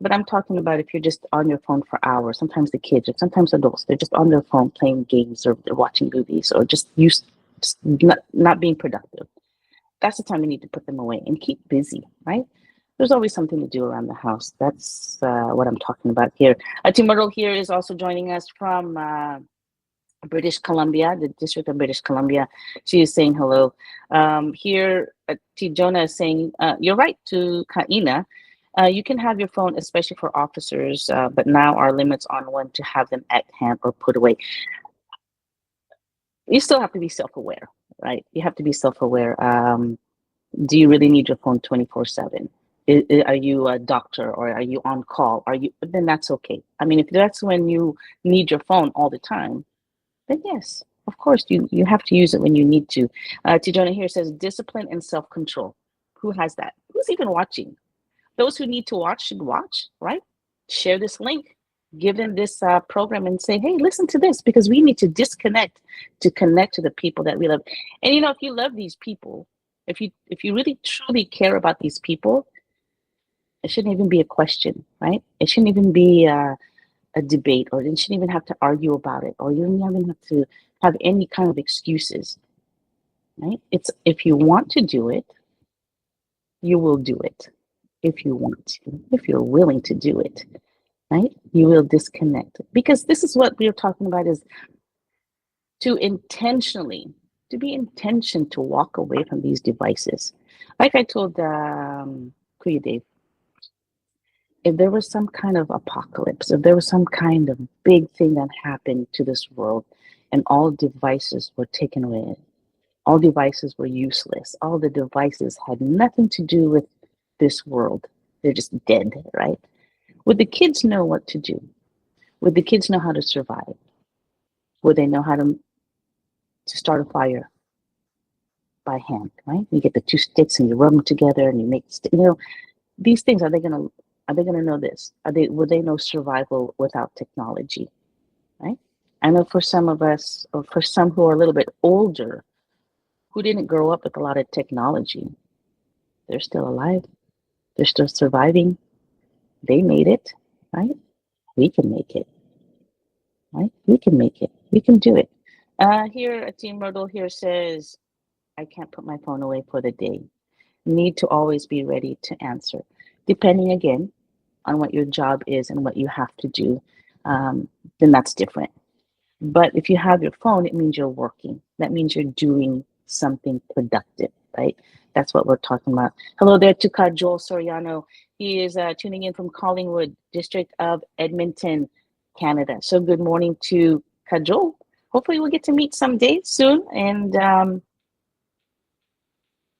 But I'm talking about if you're just on your phone for hours, sometimes the kids or sometimes adults, they're just on their phone playing games or they're watching movies or just not being productive. That's the time we need to put them away and keep busy, right? There's always something to do around the house. That's what I'm talking about here. Timurul here is also joining us from British Columbia, the District of British Columbia. She is saying hello. Here, Tijona is saying, you're right to Kaina. You can have your phone, especially for officers, but now our limits on when to have them at hand or put away. You still have to be self-aware, right? You have to be self-aware. Do you really need your phone 24/7? Are you a doctor or are you on call? Then that's okay. I mean, if that's when you need your phone all the time, then yes, of course, you have to use it when you need to. Tijona here says, discipline and self-control. Who has that? Who's even watching? Those who need to watch should watch, right? Share this link, give them this program and say, hey, listen to this, because we need to disconnect to connect to the people that we love. And if you love these people, if you really truly care about these people, it shouldn't even be a question, right? It shouldn't even be a debate, or you shouldn't even have to argue about it, or you don't even have to have any kind of excuses. right? It's if you want to do it, you will do it. If you want to, if you're willing to do it, right? You will disconnect because this is what we're talking about is to intentionally, to be intention to walk away from these devices. Like I told Kuya Dave, if there was some kind of apocalypse, if there was some kind of big thing that happened to this world and all devices were taken away, all devices were useless, all the devices had nothing to do with this world, they're just dead, right? Would the kids know what to do? Would the kids know how to survive? Would they know how to start a fire by hand, right? You get the two sticks and you rub them together and you make, these things, are they gonna know this? Would they know survival without technology, right? I know for some of us, or for some who are a little bit older, who didn't grow up with a lot of technology, they're still alive. They're still surviving. They made it, right? We can make it, right? We can make it. We can do it. Here, Team Myrtle here says, I can't put my phone away for the day. Need to always be ready to answer. Depending again on what your job is and what you have to do, then that's different. But if you have your phone, it means you're working. That means you're doing something productive, right? That's what we're talking about. Hello there to Joel Soriano. He is tuning in from Collingwood, District of Edmonton, Canada. So good morning to Joel. Hopefully we'll get to meet someday soon. And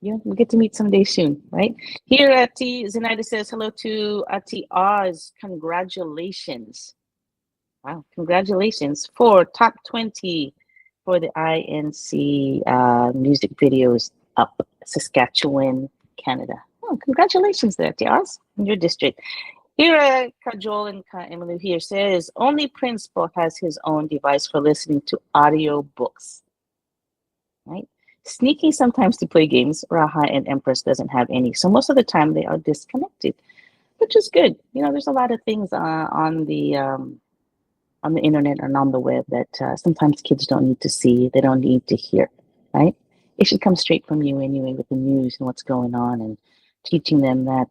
yeah, we'll get to meet someday soon, right? Here, Zenaida says hello to Ati Oz. Congratulations. Wow, congratulations for top 20 for the INC music videos up Saskatchewan, Canada. Oh, congratulations there, Tiaz, in your district. Here, Kajol and Emily here says, only Principal has his own device for listening to audio books, right? Sneaking sometimes to play games, Raha and Empress doesn't have any. So most of the time they are disconnected, which is good. There's a lot of things on the internet and on the web that sometimes kids don't need to see, they don't need to hear, right? It should come straight from you anyway with the news and what's going on, and teaching them that,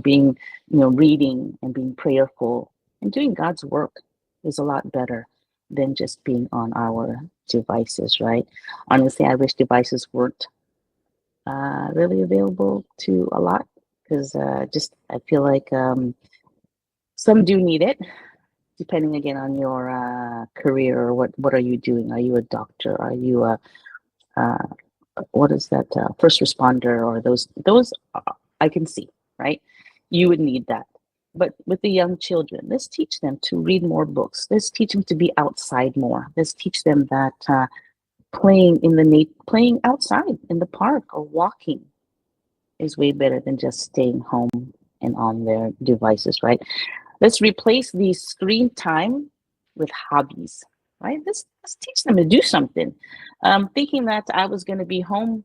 being, reading and being prayerful and doing God's work is a lot better than just being on our devices, right? Honestly, I wish devices weren't really available to a lot because I feel like some do need it. Depending again on your career or what are you doing? Are you a doctor? Are you a what is that first responder? Or those I can see, right? You would need that. But with the young children, let's teach them to read more books. Let's teach them to be outside more. Let's teach them that playing outside in the park or walking is way better than just staying home and on their devices, right? Let's replace the screen time with hobbies, right? Let's teach them to do something. Thinking that I was going to be home,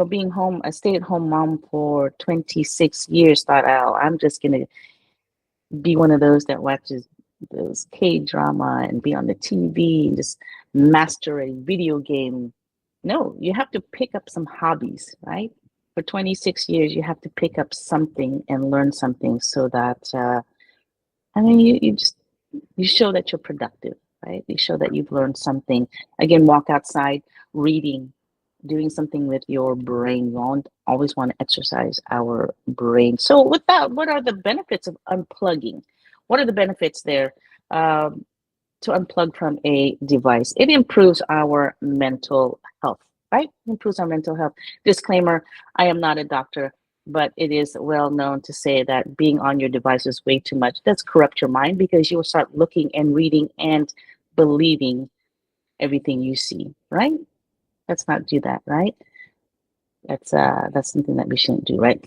being home, a stay-at-home mom for 26 years, thought, oh, I'm just going to be one of those that watches those K-drama and be on the TV and just master a video game. No, you have to pick up some hobbies, right? For 26 years, you have to pick up something and learn something so that you show that you're productive, right? You show that you've learned something. Again, walk outside, reading, doing something with your brain. We always want to exercise our brain. So with that, what are the benefits of unplugging? What are the benefits there to unplug from a device? It improves our mental health, right? It improves our mental health. Disclaimer, I am not a doctor, but it is well known to say that being on your devices way too much does corrupt your mind because you will start looking and reading and believing everything you see, right? Let's not do that, right? That's something that we shouldn't do, right?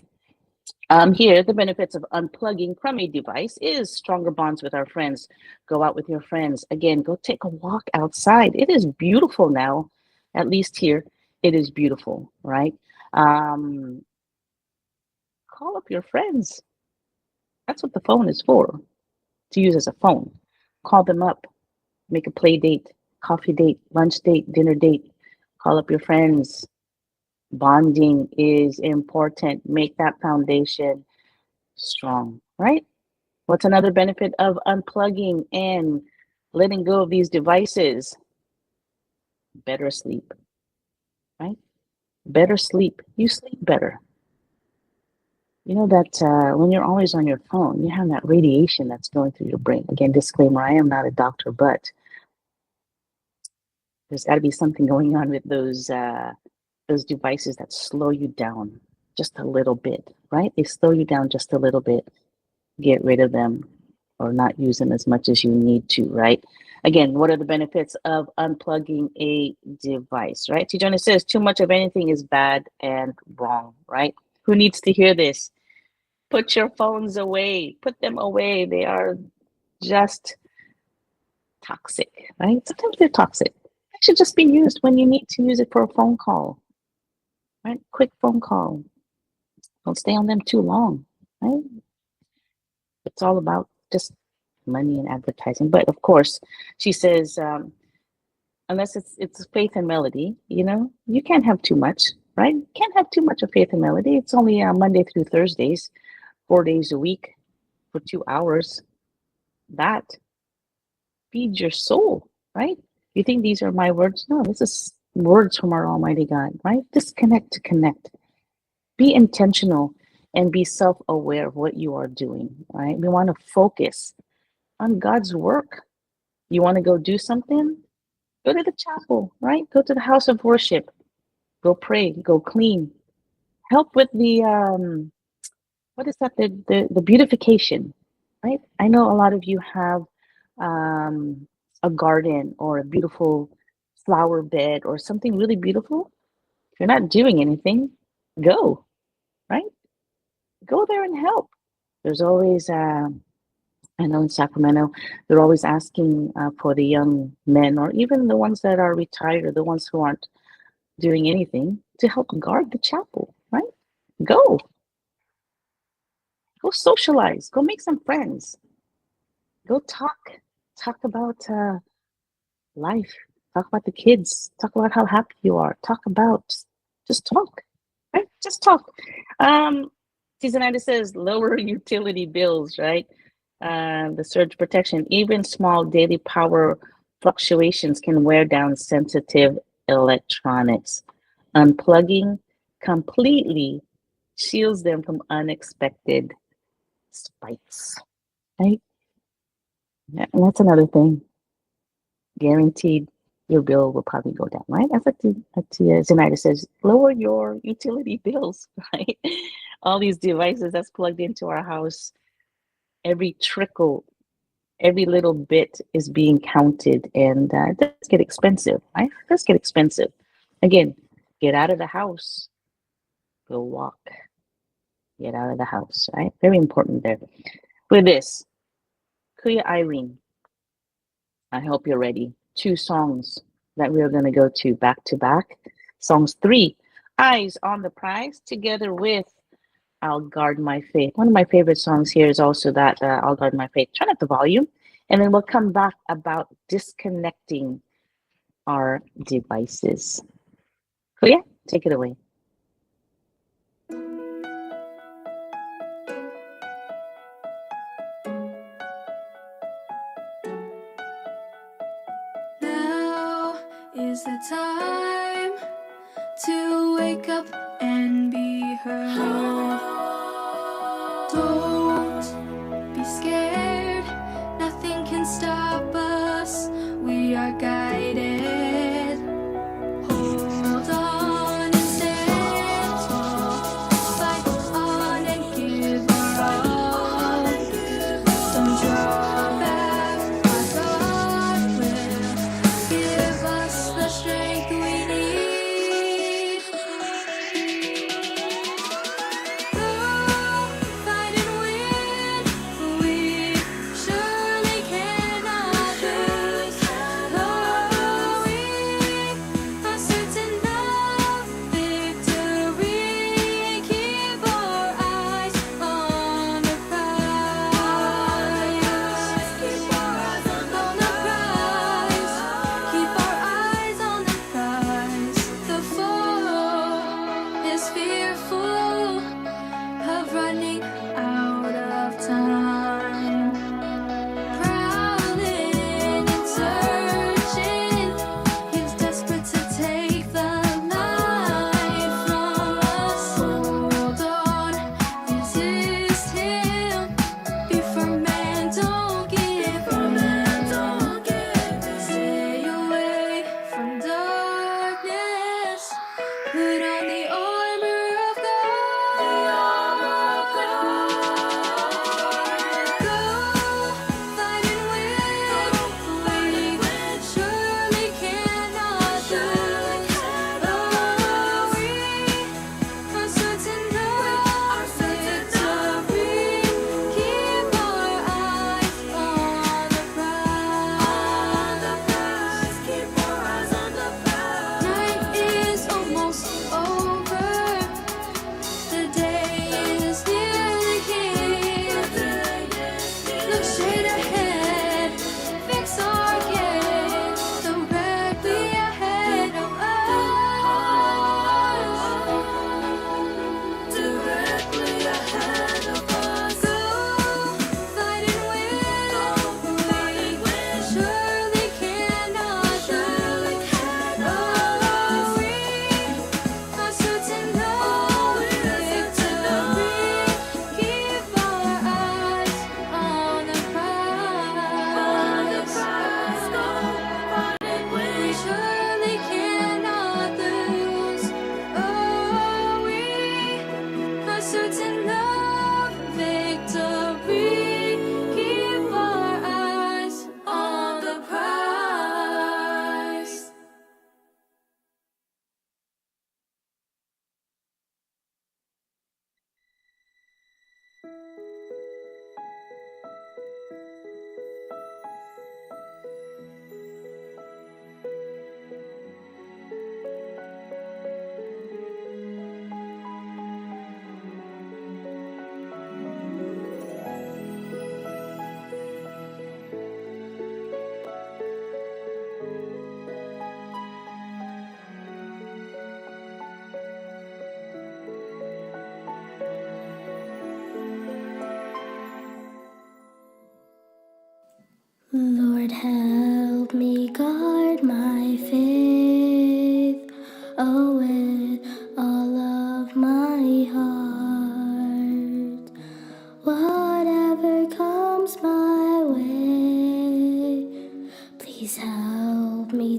Here, the benefits of unplugging from a device is stronger bonds with our friends. Go out with your friends. Again, go take a walk outside. It is beautiful now, at least here. It is beautiful, right? Call up your friends. That's what the phone is for, to use as a phone. Call them up, make a play date, coffee date, lunch date, dinner date. Call up your friends. Bonding is important. Make that foundation strong, right? What's another benefit of unplugging and letting go of these devices? Better sleep, right? Better sleep. You sleep better. You know that when you're always on your phone, you have that radiation that's going through your brain. Again, disclaimer, I am not a doctor, but there's got to be something going on with those devices that slow you down just a little bit, right? They slow you down just a little bit. Get rid of them or not use them as much as you need to, right? Again, what are the benefits of unplugging a device, right? Tijona says too much of anything is bad and wrong, right? Who needs to hear this? Put your phones away. Put them away. They are just toxic, right? Sometimes they're toxic. They should just be used when you need to use it for a phone call, right? Quick phone call. Don't stay on them too long, right? It's all about just money and advertising. But of course, she says, unless it's faith and melody, you can't have too much, right? You can't have too much of faith and melody. It's only Monday through Thursdays, 4 days a week for 2 hours. That feeds your soul, right? You think these are my words? No, this is words from our Almighty God, right? Disconnect to connect. Be intentional and be self-aware of what you are doing, right? We want to focus on God's work. You want to go do something? Go to the chapel, right? Go to the house of worship. Go pray, go clean. Help with the, what is that? The beautification, right? I know a lot of you have a garden or a beautiful flower bed or something really beautiful. If you're not doing anything, go, right? Go there and help. There's always, I know in Sacramento, they're always asking for the young men or even the ones that are retired or the ones who aren't doing anything to help guard the chapel, right? Go socialize, go make some friends, go talk about life, talk about the kids, talk about how happy you are, just talk, right? Just talk. Seasonida says lower utility bills, right? The surge protection, even small daily power fluctuations can wear down sensitive electronics. Unplugging completely shields them from unexpected spikes, right? Yeah, and that's another thing. Guaranteed your bill will probably go down, right? That's what Zenaida says, lower your utility bills, right? All these devices that's plugged into our house, every trickle, every little bit is being counted, and it does get expensive, right? It does get expensive. Again, get out of the house, go walk, get out of the house, right? Very important there. With this, Kuya Irene, I hope you're ready. 2 songs that we're going to go to back. Songs 3, Eyes on the Prize, together with I'll Guard My Faith. One of my favorite songs here is also that I'll Guard My Faith. Turn up the volume, and then we'll come back about disconnecting our devices. Kuya, take it away. Now is the time to wake up and be heard. Don't be scared, nothing can stop us. We are guided. Hold on and stand tall. Fight on and give our all. Don't draw back, our God will give us the strength we need. Fighting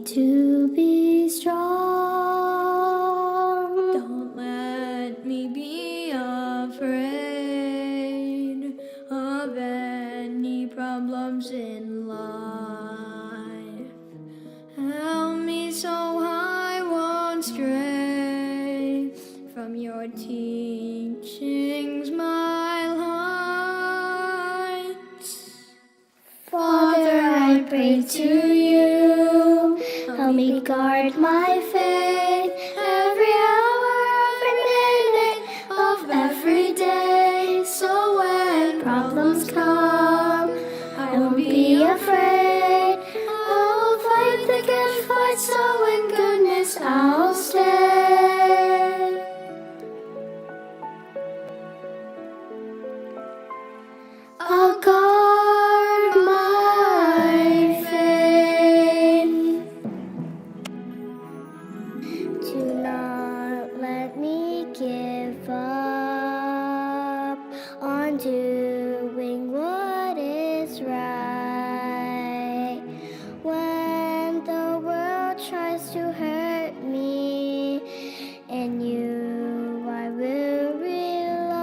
to be strong. Don't let me be afraid of any problems in life. Help me so I won't stray from your teachings, my light. Father, I pray to you, help me guard my faith every hour, every minute of every day. So when problems come, I won't be afraid. I'll fight the good fight, so in goodness I'll stay. I'll guard my faith. Do not let me give up on doing what is right. When the world tries to hurt me, in you I will rely.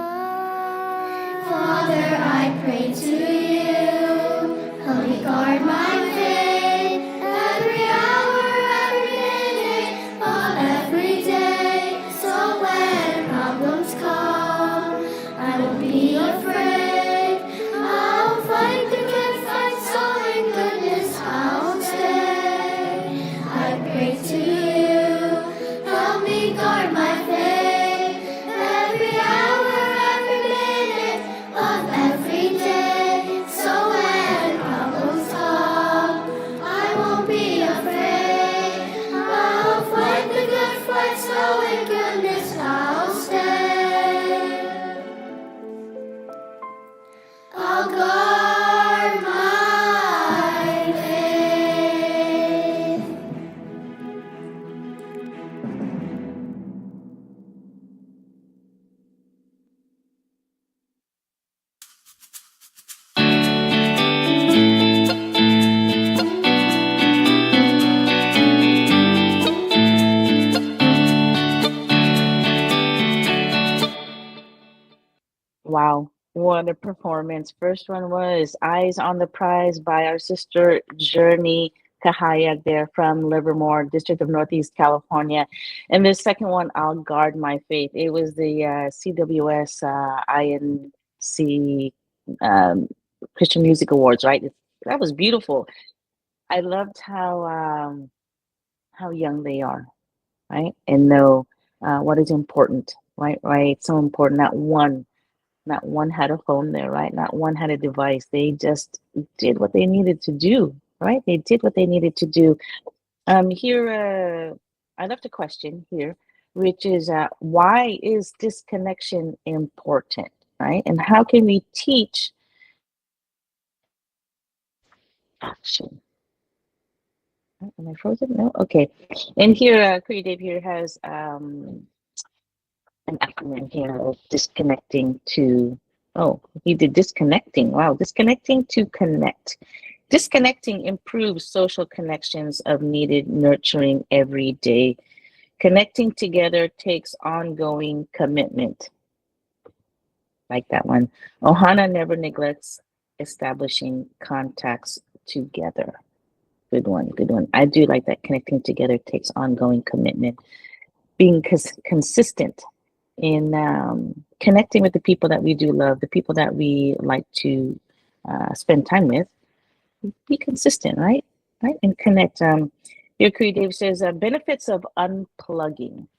Father, I pray to you, help me guard my faith every hour, every minute of every day. So when problems come, I won't be afraid. I'll fight the good fight, so in goodness I'll stay. I pray to you, help me guard my faith every hour, every minute of every day. So when problems come, I won't be afraid. I'll fight the good fight, so in goodness I'll stay. I'll guard my faith. Wow, what a performance. First one was Eyes on the Prize by our sister Journey Kahaya there from Livermore, District of Northeast California. And the second one, I'll Guard My Faith. It was the CWS INC Christian Music Awards, right? That was beautiful. I loved how young they are, right? And know what is important, right? Right, so important. Not one had a phone there, right? Not one had a device. They just did what they needed to do, right? They did what they needed to do. Here, I left a question here, which is why is disconnection important, right? And how can we teach action? Am I frozen? No? Okay. And here, Curry Dave here has an acronym here of disconnecting to, oh, he did disconnecting. Wow, disconnecting to connect. Disconnecting improves social connections of needed nurturing every day. Connecting together takes ongoing commitment. Like that one. Ohana never neglects establishing contacts together. Good one, good one. I do like that. Connecting together takes ongoing commitment. Being consistent in connecting with the people that we do love, the people that we like to spend time with. Be consistent, right? Right, and connect. Here, Cree Dave says benefits of unplugging.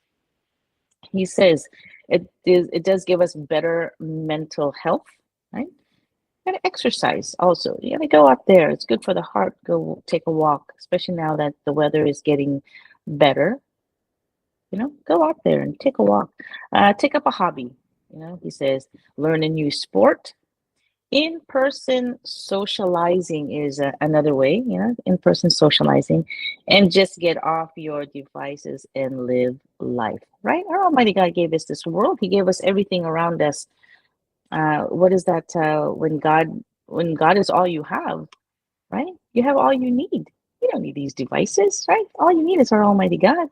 He says it does give us better mental health, right? You gotta exercise also. You gotta go out there. It's good for the heart. Go take a walk, especially now that the weather is getting better. You know, go out there and take a walk. Take up a hobby. You know, he says, learn a new sport. In-person socializing is another way, you know, in-person socializing, and just get off your devices and live life, right? Our Almighty God gave us this world. He gave us everything around us. What is that? When God is all you have, right? You have all you need. You don't need these devices, right? All you need is our Almighty God.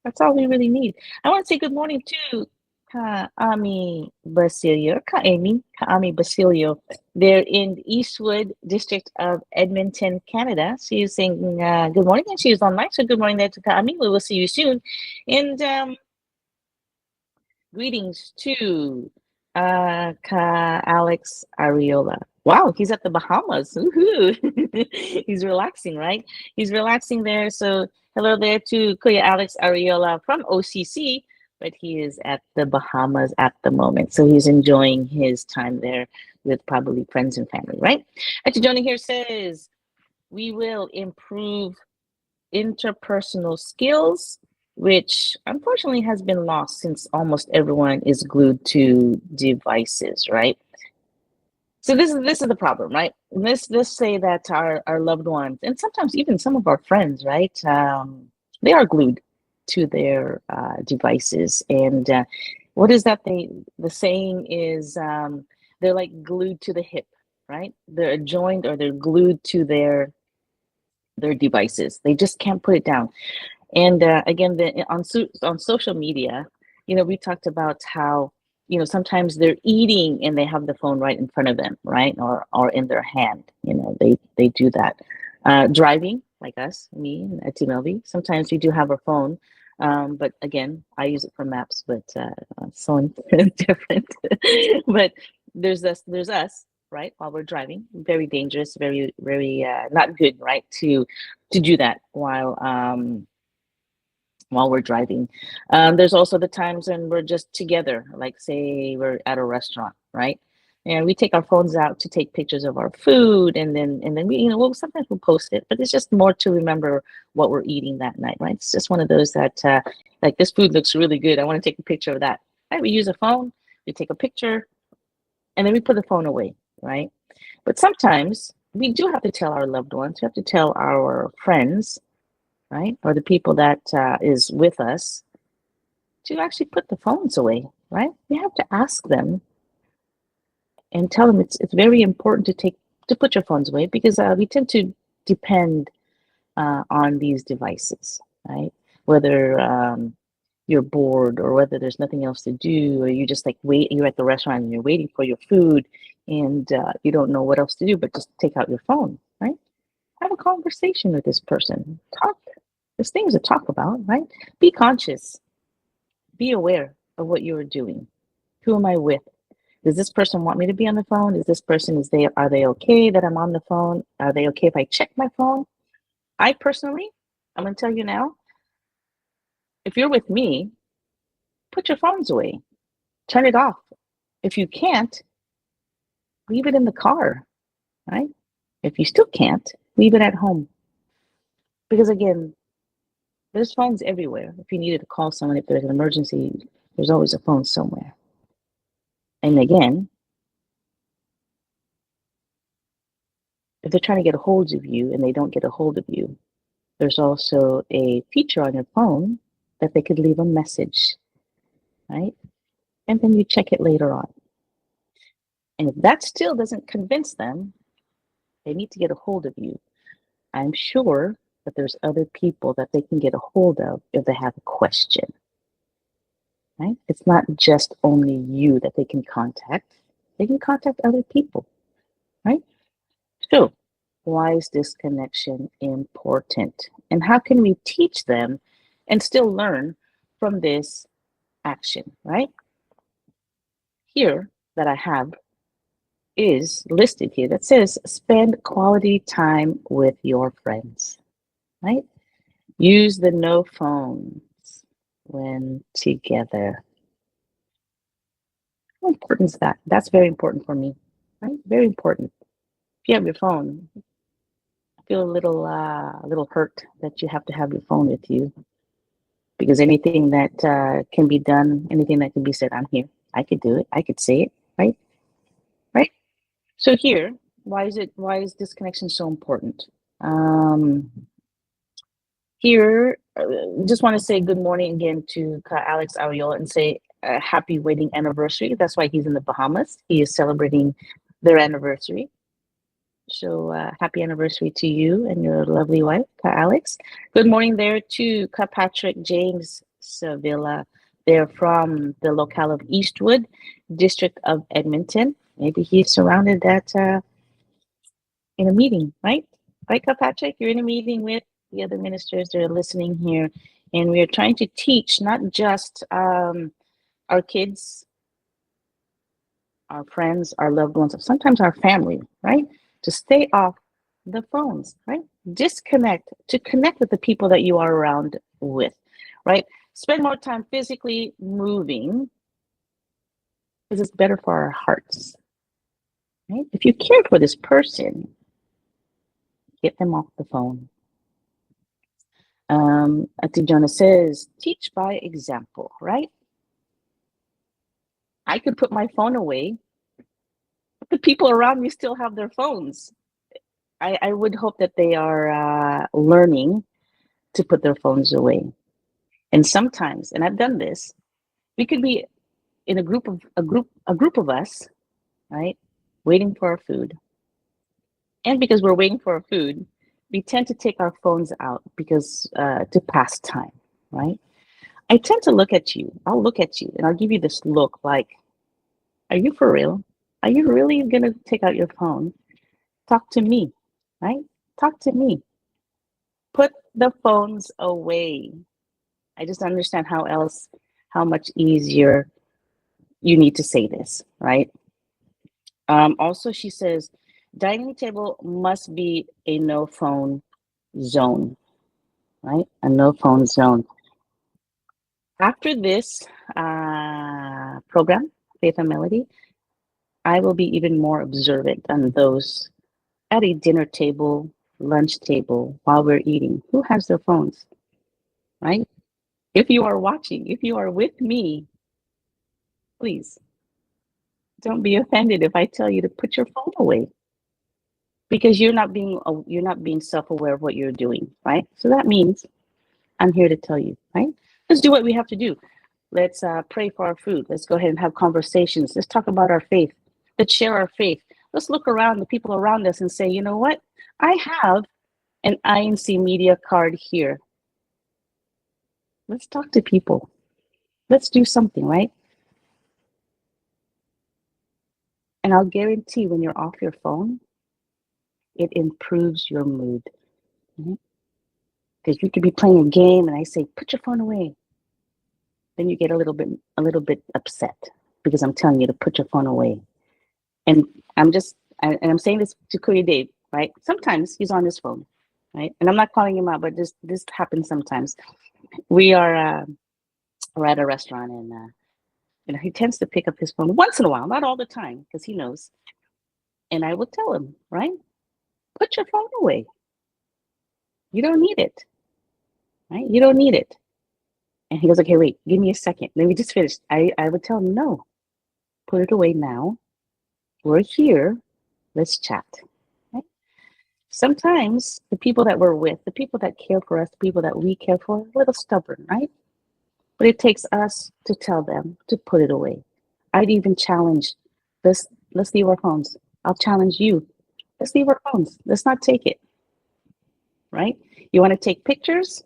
That's all we really need. I want to say good morning to Kaami Basilio, Kaami Basilio. They're in Eastwood District of Edmonton, Canada. She's saying good morning, and she's online. So good morning there to Kaami. We will see you soon. And greetings to Alex Ariola. Wow, he's at the Bahamas. He's relaxing, right? He's relaxing there. So hello there to Kuya Alex Ariola from OCC, but he is at the Bahamas at the moment. So he's enjoying his time there with probably friends and family, right? Actually, Johnny here says, we will improve interpersonal skills, which unfortunately has been lost since almost everyone is glued to devices, right? So this is the problem, right? Let's say that our loved ones, and sometimes even some of our friends, right? They are glued to their devices, and what is that? The saying is they're like glued to the hip, right? They're joined or they're glued to their devices. They just can't put it down. And again, on social media, we talked about how sometimes they're eating and they have the phone right in front of them, right, or in their hand. They do that. Driving, like us, me and Melby, sometimes we do have our phone, but again, I use it for maps, but so different. But there's us, right, while we're driving. Very dangerous, very not good, right, to do that while we're driving. There's also the times when we're just together, like say we're at a restaurant, right? And we take our phones out to take pictures of our food, and then we, sometimes we'll post it, but it's just more to remember what we're eating that night, right? It's just one of those that, like, this food looks really good. I want to take a picture of that. Right? We use a phone, we take a picture, and then we put the phone away, right? But sometimes we do have to tell our loved ones, we have to tell our friends, right, or the people that is with us, to actually put the phones away, right? We have to ask them and tell them it's very important to put your phones away, because we tend to depend on these devices, right? Whether you're bored, or whether there's nothing else to do, or you just you're at the restaurant and you're waiting for your food, and you don't know what else to do but just take out your phone, right? Have a conversation with this person. Talk. There's things to talk about, right? Be conscious. Be aware of what you are doing. Who am I with? Does this person want me to be on the phone? Are they okay that I'm on the phone? Are they okay if I check my phone? I personally, I'm going to tell you now, if you're with me, put your phones away. Turn it off. If you can't, leave it in the car, right? If you still can't, leave it at home. Because again, there's phones everywhere. If you needed to call someone, if there's an emergency, there's always a phone somewhere. And again, if they're trying to get a hold of you and they don't get a hold of you, there's also a feature on your phone that they could leave a message, right? And then you check it later on. And if that still doesn't convince them, they need to get a hold of you. I'm sure that there's other people that they can get a hold of if they have a question, right? It's not just only you that they can contact. They can contact other people, right? So why is this connection important? And how can we teach them and still learn from this action, right? Here that I have is listed here that says spend quality time with your friends, right? Use the no phones when together. How important is that? That's very important for me, right? Very important. If you have your phone, I feel a little hurt that you have to have your phone with you, because anything that can be done, anything that can be said, I'm here. I could do it. I could say it, right? Right? So here, why is this connection so important? Here, just want to say good morning again to Alex Ariola and say a happy wedding anniversary. That's why he's in the Bahamas. He is celebrating their anniversary. So happy anniversary to you and your lovely wife, Ka Alex. Good morning there to Ka Patrick James Sevilla. They're from the locale of Eastwood, District of Edmonton. Maybe he's surrounded that in a meeting, right? Right, Ka Patrick? You're in a meeting with the other ministers. They're listening here. And we are trying to teach not just our kids, our friends, our loved ones, sometimes our family, right? To stay off the phones, right? Disconnect, to connect with the people that you are around with, right? Spend more time physically moving because it's better for our hearts, right? If you care for this person, get them off the phone. Auntie Jonah says, teach by example, right? I could put my phone away, but the people around me still have their phones. I would hope that they are learning to put their phones away. And sometimes, and I've done this, we could be in a group of us, right, waiting for our food. And because we're waiting for our food, we tend to take our phones out because to pass time, right? I tend to look at you. I'll look at you and I'll give you this look like, are you for real? Are you really gonna take out your phone? Talk to me, right? Talk to me. Put the phones away. I just understand how much easier you need to say this, right? Also, she says, dining table must be a no phone zone, right? A no phone zone. After this program, Faith and Melody, I will be even more observant on those at a dinner table, lunch table, while we're eating. Who has their phones, right? If you are watching, if you are with me, please don't be offended if I tell you to put your phone away because you're not being self-aware of what you're doing, right? So that means I'm here to tell you, right? Let's do what we have to do. Let's pray for our food. Let's go ahead and have conversations. Let's talk about our faith. Let's share our faith. Let's look around the people around us and say, you know what? I have an INC media card here. Let's talk to people. Let's do something, right? And I'll guarantee when you're off your phone, it improves your mood. Because you could be playing a game and I say, put your phone away. Then you get a little bit upset because I'm telling you to put your phone away. And I'm saying this to Kuya Dave, right? Sometimes he's on his phone, right? And I'm not calling him out, but this happens sometimes. We're at a restaurant and he tends to pick up his phone once in a while, not all the time, because he knows. And I will tell him, right? Put your phone away. You don't need it, right? You don't need it. And he goes, okay, wait, give me a second. Let me just finish. I would tell him, no, put it away now. We're here. Let's chat. Right? Sometimes the people that we're with, the people that care for us, the people that we care for, are a little stubborn, right? But it takes us to tell them to put it away. I'd even challenge, let's leave our phones. I'll challenge you. Let's leave our phones. Let's not take it. Right? You want to take pictures?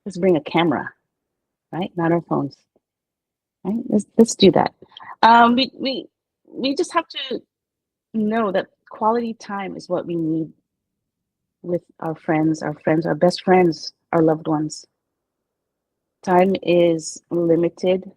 Let's bring a camera. Right? Not our phones. Right? Let's do that. We just have to know that quality time is what we need with our friends, our best friends, our loved ones. Time is limited,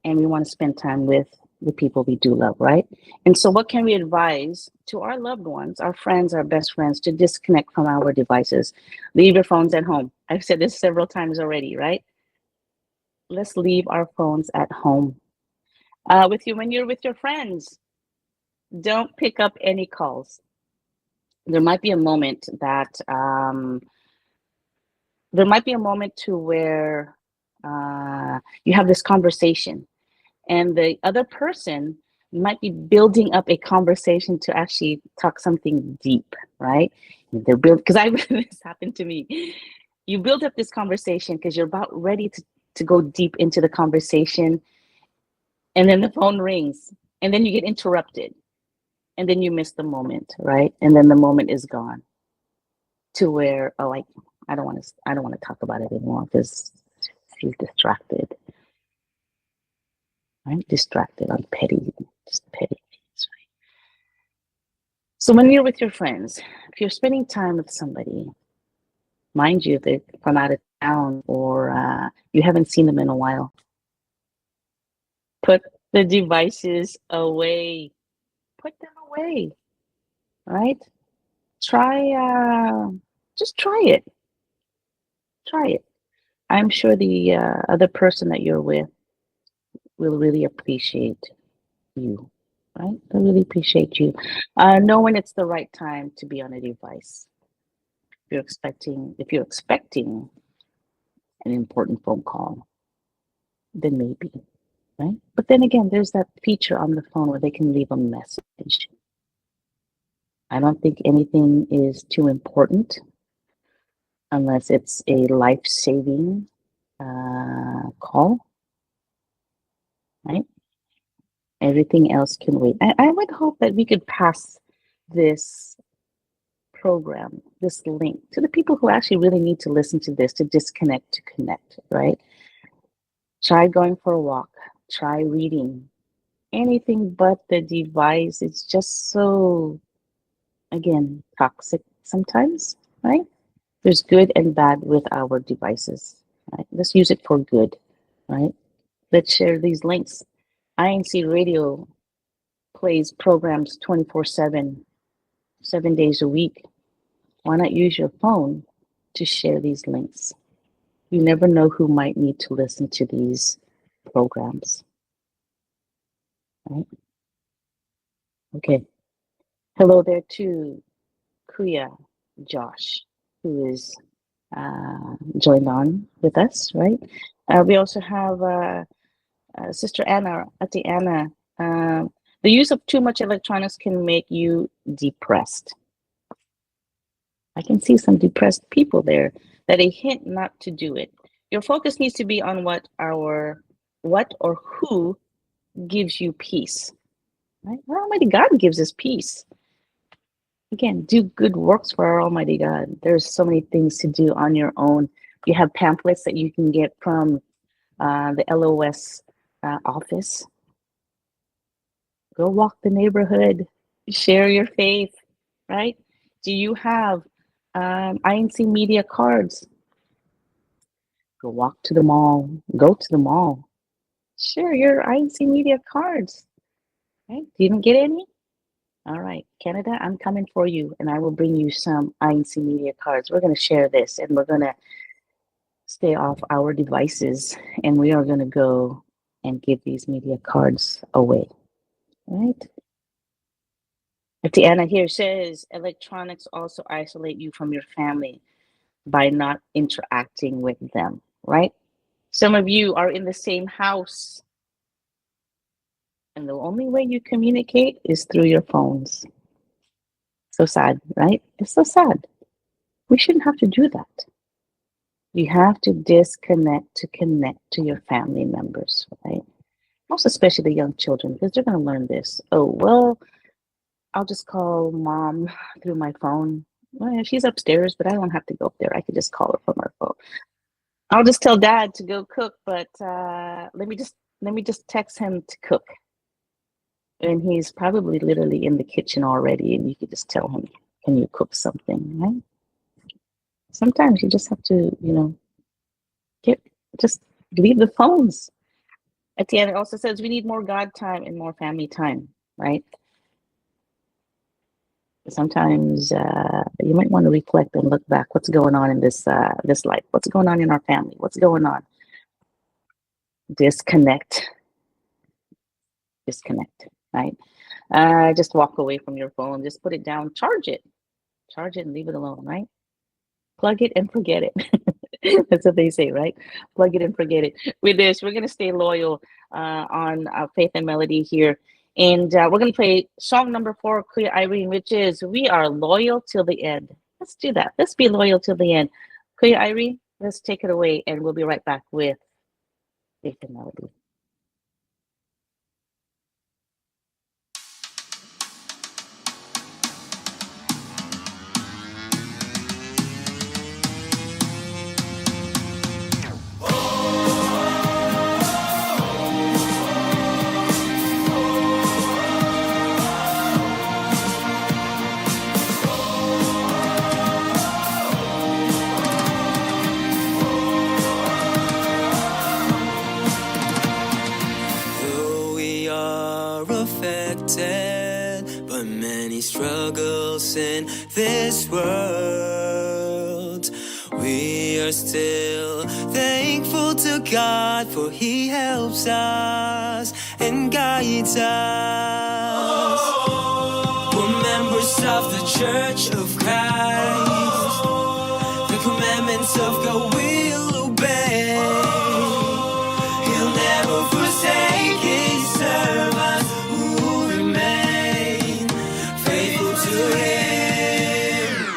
and we want to spend time with the people we do love, right? And so what can we advise to our loved ones, our friends, our best friends, to disconnect from our devices? Leave your phones at home. I've said this several times already, right? Let's leave our phones at home. When you're with your friends, don't pick up any calls. There might be a moment to where you have this conversation and the other person might be building up a conversation to actually talk something deep, right? Because this happened to me. You build up this conversation because you're about ready to go deep into the conversation, and then the phone rings, and then you get interrupted. and then you miss the moment, right? And then the moment is gone to where, oh, I don't want to talk about it anymore because she's distracted, right? Distracted on petty, just petty things, right? So when you're with your friends, if you're spending time with somebody, mind you, if they're from out of town or you haven't seen them in a while, put the devices away. Put them away, right? Try, just try it. Try it. I'm sure the other person that you're with will really appreciate you, right? They'll really appreciate you. Know when it's the right time to be on a device. If you're expecting an important phone call, then maybe, right? But then again, there's that feature on the phone where they can leave a message. I don't think anything is too important unless it's a life-saving call, right? Everything else can wait. I would hope that we could pass this program, this link to the people who actually really need to listen to this, to disconnect, to connect, right? Try going for a walk, try reading, anything but the device. It's just so, again, toxic sometimes, right? There's good and bad with our devices, right? Let's use it for good, right? Let's share these links. INCRadio plays programs 24/7, 7 days a week. Why not use your phone to share these links? You never know who might need to listen to these programs, right? Okay. Hello there to Kuya Josh, who is joined on with us, right? We also have Sister Anna, Ate Anna. The use of too much electronics can make you depressed. I can see some depressed people there that a hint not to do it. Your focus needs to be on what or who gives you peace. Right? Our Almighty God gives us peace. Again, do good works for our Almighty God. There's so many things to do on your own. You have pamphlets that you can get from the LOS office. Go walk the neighborhood, share your faith, right? Do you have INC media cards? Go walk to the mall, go to the mall, share your INC media cards, right? Do you even get any? All right, Canada, I'm coming for you, and I will bring you some INC media cards. We're going to share this, and we're going to stay off our devices, and we are going to go and give these media cards away, right? Tiana here says electronics also isolate you from your family by not interacting with them, right? Some of you are in the same house, and the only way you communicate is through your phones. So sad, right? It's so sad. We shouldn't have to do that. You have to disconnect to connect to your family members, right? Most especially the young children, because they're going to learn this. Oh, well, I'll just call mom through my phone. Well, she's upstairs, but I don't have to go up there. I could just call her from her phone. I'll just tell dad to go cook, but let me just text him to cook. And he's probably literally in the kitchen already, and you could just tell him, can you cook something, right? Sometimes you just have to, just leave the phones. At the end, it also says we need more God time and more family time, right? Sometimes you might want to reflect and look back. What's going on in this life? What's going on in our family? What's going on? Disconnect, right? Just walk away from your phone. Just put it down. Charge it, and leave it alone, right? Plug it and forget it. That's what they say, right? Plug it and forget it. With this, we're going to stay loyal on Faith and Melody here. And we're going to play song number 4, Kuya Irene, which is We Are Loyal Till the End. Let's do that. Let's be loyal till the end. Kuya Irene, let's take it away, and we'll be right back with Faith and Melody. are affected by many struggles in this world, we are still thankful to God, for He helps us and guides us. We're members of the Church of Christ. The commandments of God we'll obey. He'll never forsake His servants who remain faithful to Him.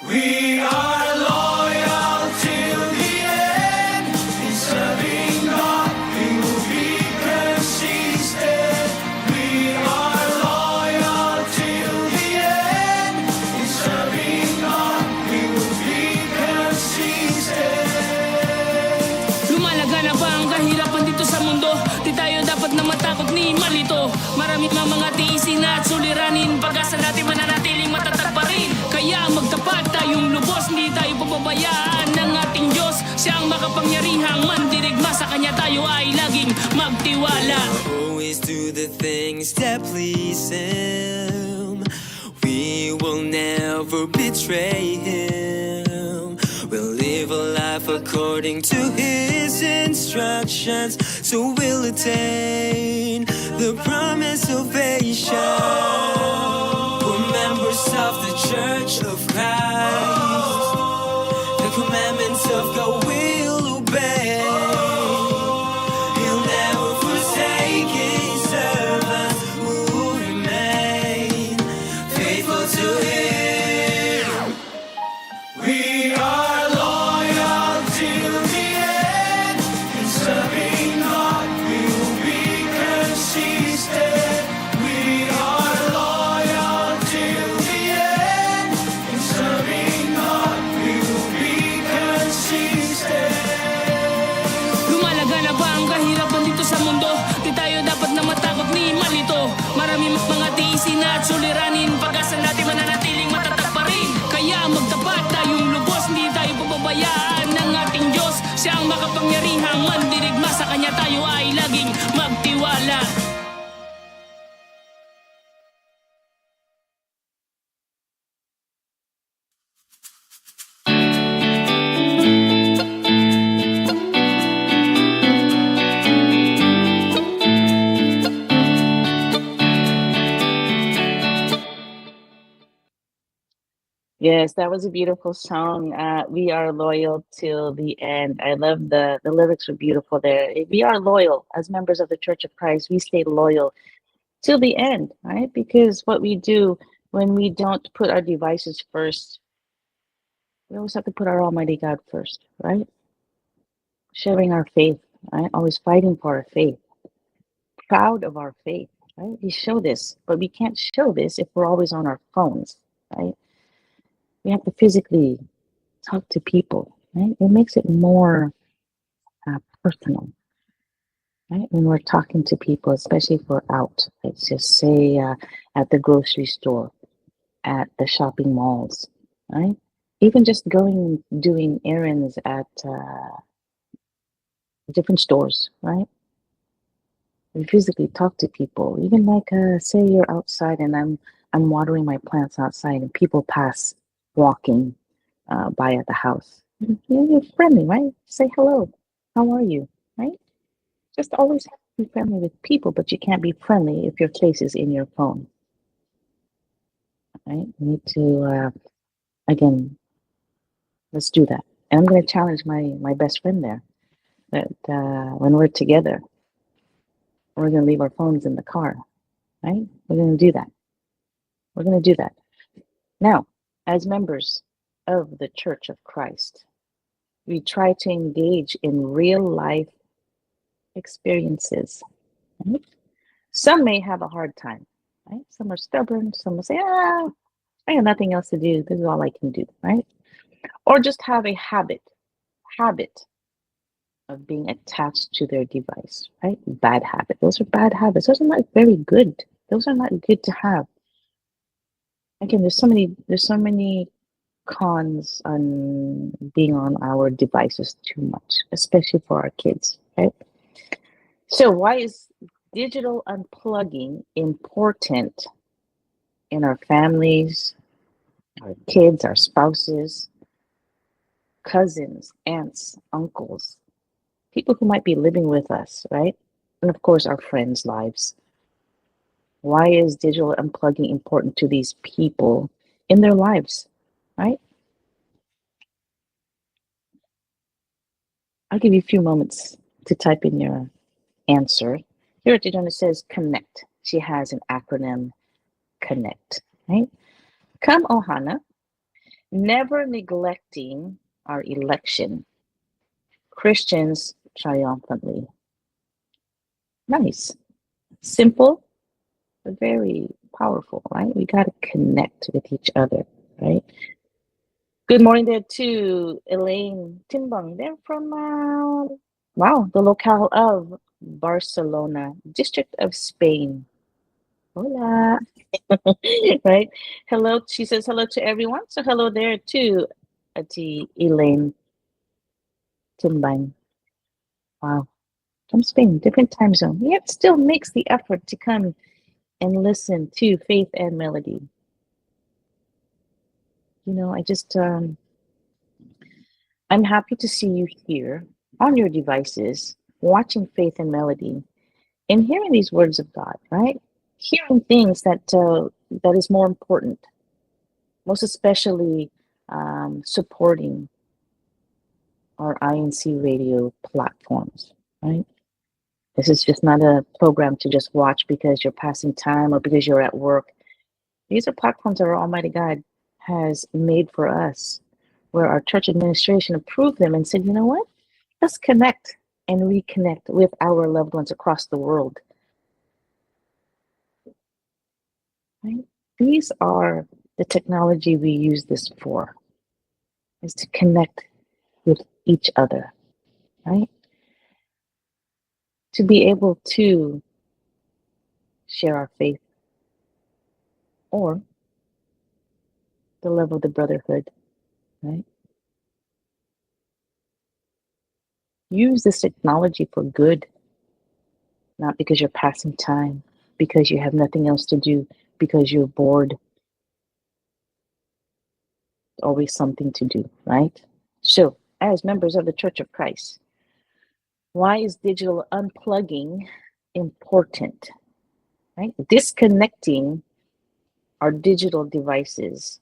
We are loyal till the end. In serving God, we will be consistent. We are loyal till the end. In serving God, we will be consistent. Lumalaga na ba ang kahirapan dito sa mundo? Di tayo dapat na matakot ni malito. Marami mga tiisin at suliranin. Pag-asa natin mananatiling matatag pa rin. Kaya magtapat tayong lubos, hindi tayo pababayaan ng ating Diyos. Siya ang makapangyarihang mandirigma, sa Kanya tayo ay laging magtiwala. Always do the things that please Him. We will never betray Him. We'll live a life according to His instructions, so we'll attain the promised salvation. We're members of the Church of Christ. The commandments of God we'll obey. He'll never forsake His servants who remain faithful to Him. We are loyal till the end. In serving God, we will be consistent. We are loyal till the end. In serving God, we will be consistent. Lumalaga na ba ang kahirapan dito sa mundo? Di tayo dapat na matakot ni malito. Marami mga tiisin at suliranin. Pag-asa natin mananatiling matatag pa rin. Kaya magtapat tayong lubos, hindi tayo pababayaan ng ating Diyos. Siya ang makapangyarihang mandirigma, sa Kanya tayo ay laging magtiwala. Yes, that was a beautiful song. We are loyal till the end. I love the lyrics are beautiful there. We are loyal as members of the Church of Christ. We stay loyal till the end, right? Because what we do when we don't put our devices first, we always have to put our Almighty God first, right? Sharing our faith, right? Always fighting for our faith, proud of our faith, right? We show this, but we can't show this if we're always on our phones, right? We have to physically talk to people, right? It makes it more personal, right? When we're talking to people, especially if we're out, let's just say at the grocery store, at the shopping malls, right? Even just going doing errands at different stores, right? We physically talk to people. Even like say you're outside and I'm watering my plants outside and people pass walking by at the house. You're friendly, right? Say hello. How are you? Right? Just always have to be friendly with people, but you can't be friendly if your face is in your phone. Right? You need to again, let's do that. And I'm going to challenge my best friend there that when we're together, we're going to leave our phones in the car. Right? We're going to do that. We're going to do that. Now, as members of the Church of Christ, we try to engage in real life experiences. Right? Some may have a hard time. Right? Some are stubborn. Some will say, I have nothing else to do. This is all I can do. Right? Or just have a habit of being attached to their device. Right? Bad habit. Those are bad habits. Those are not very good. Those are not good to have. Again, there's so many cons on being on our devices too much, especially for our kids, right? So why is digital unplugging important in our families, our kids, our spouses, cousins, aunts, uncles, people who might be living with us, right? And of course, our friends' lives. Why is digital unplugging important to these people in their lives, right? I'll give you a few moments to type in your answer. Here at Didona says connect. She has an acronym, connect, right? Come Ohana, never neglecting our election. Christians triumphantly. Nice. Simple, but very powerful, right? We got to connect with each other, right? Good morning there to Elaine Timbang. They're from, wow, the locale of Barcelona, District of Spain. Hola. Right? Hello. She says hello to everyone. So hello there to Ati Elaine Timbang. Wow. From Spain, different time zone, yet still makes the effort to come and listen to Faith and Melody. You know, I'm happy to see you here on your devices, watching Faith and Melody, and hearing these words of God, right? Hearing things that is more important, most especially supporting our INCRadio platforms, right? This is just not a program to just watch because you're passing time or because you're at work. These are platforms that our Almighty God has made for us, where our church administration approved them and said, you know what? Let's connect and reconnect with our loved ones across the world. Right? These are the technology we use this for, is to connect with each other, right? To be able to share our faith or the love of the brotherhood, right? Use this technology for good, not because you're passing time, because you have nothing else to do, because you're bored. Always something to do, right? So, as members of the Church of Christ, why is digital unplugging important, right? Disconnecting our digital devices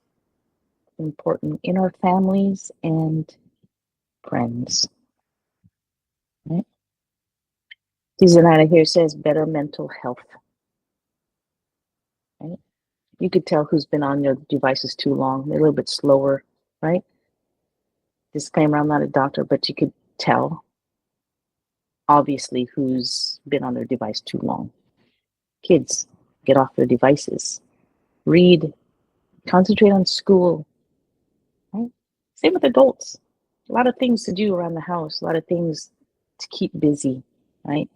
important in our families and friends, right? Susanna here says better mental health, right? You could tell who's been on your devices too long. They're a little bit slower, right? Disclaimer, I'm not a doctor, but you could tell, obviously, who's been on their device too long. Kids, get off their devices. Read, concentrate on school, right? Same with adults. A lot of things to do around the house, a lot of things to keep busy, right?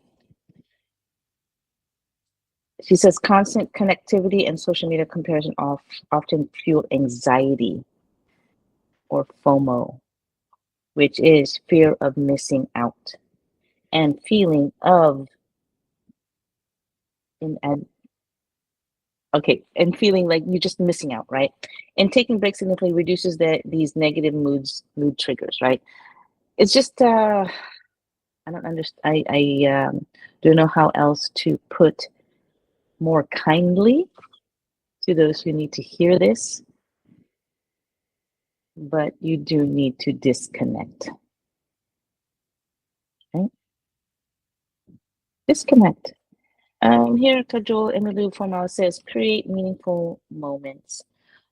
She says constant connectivity and social media comparison often fuel anxiety or FOMO, which is fear of missing out and feeling of and feeling like you're just missing out, right? And taking breaks significantly reduces these negative mood triggers, right? It's just I don't understand. I don't know how else to put more kindly to those who need to hear this, but you do need to disconnect. Right? Disconnect. Here, Kajol Emilu Formal says, create meaningful moments.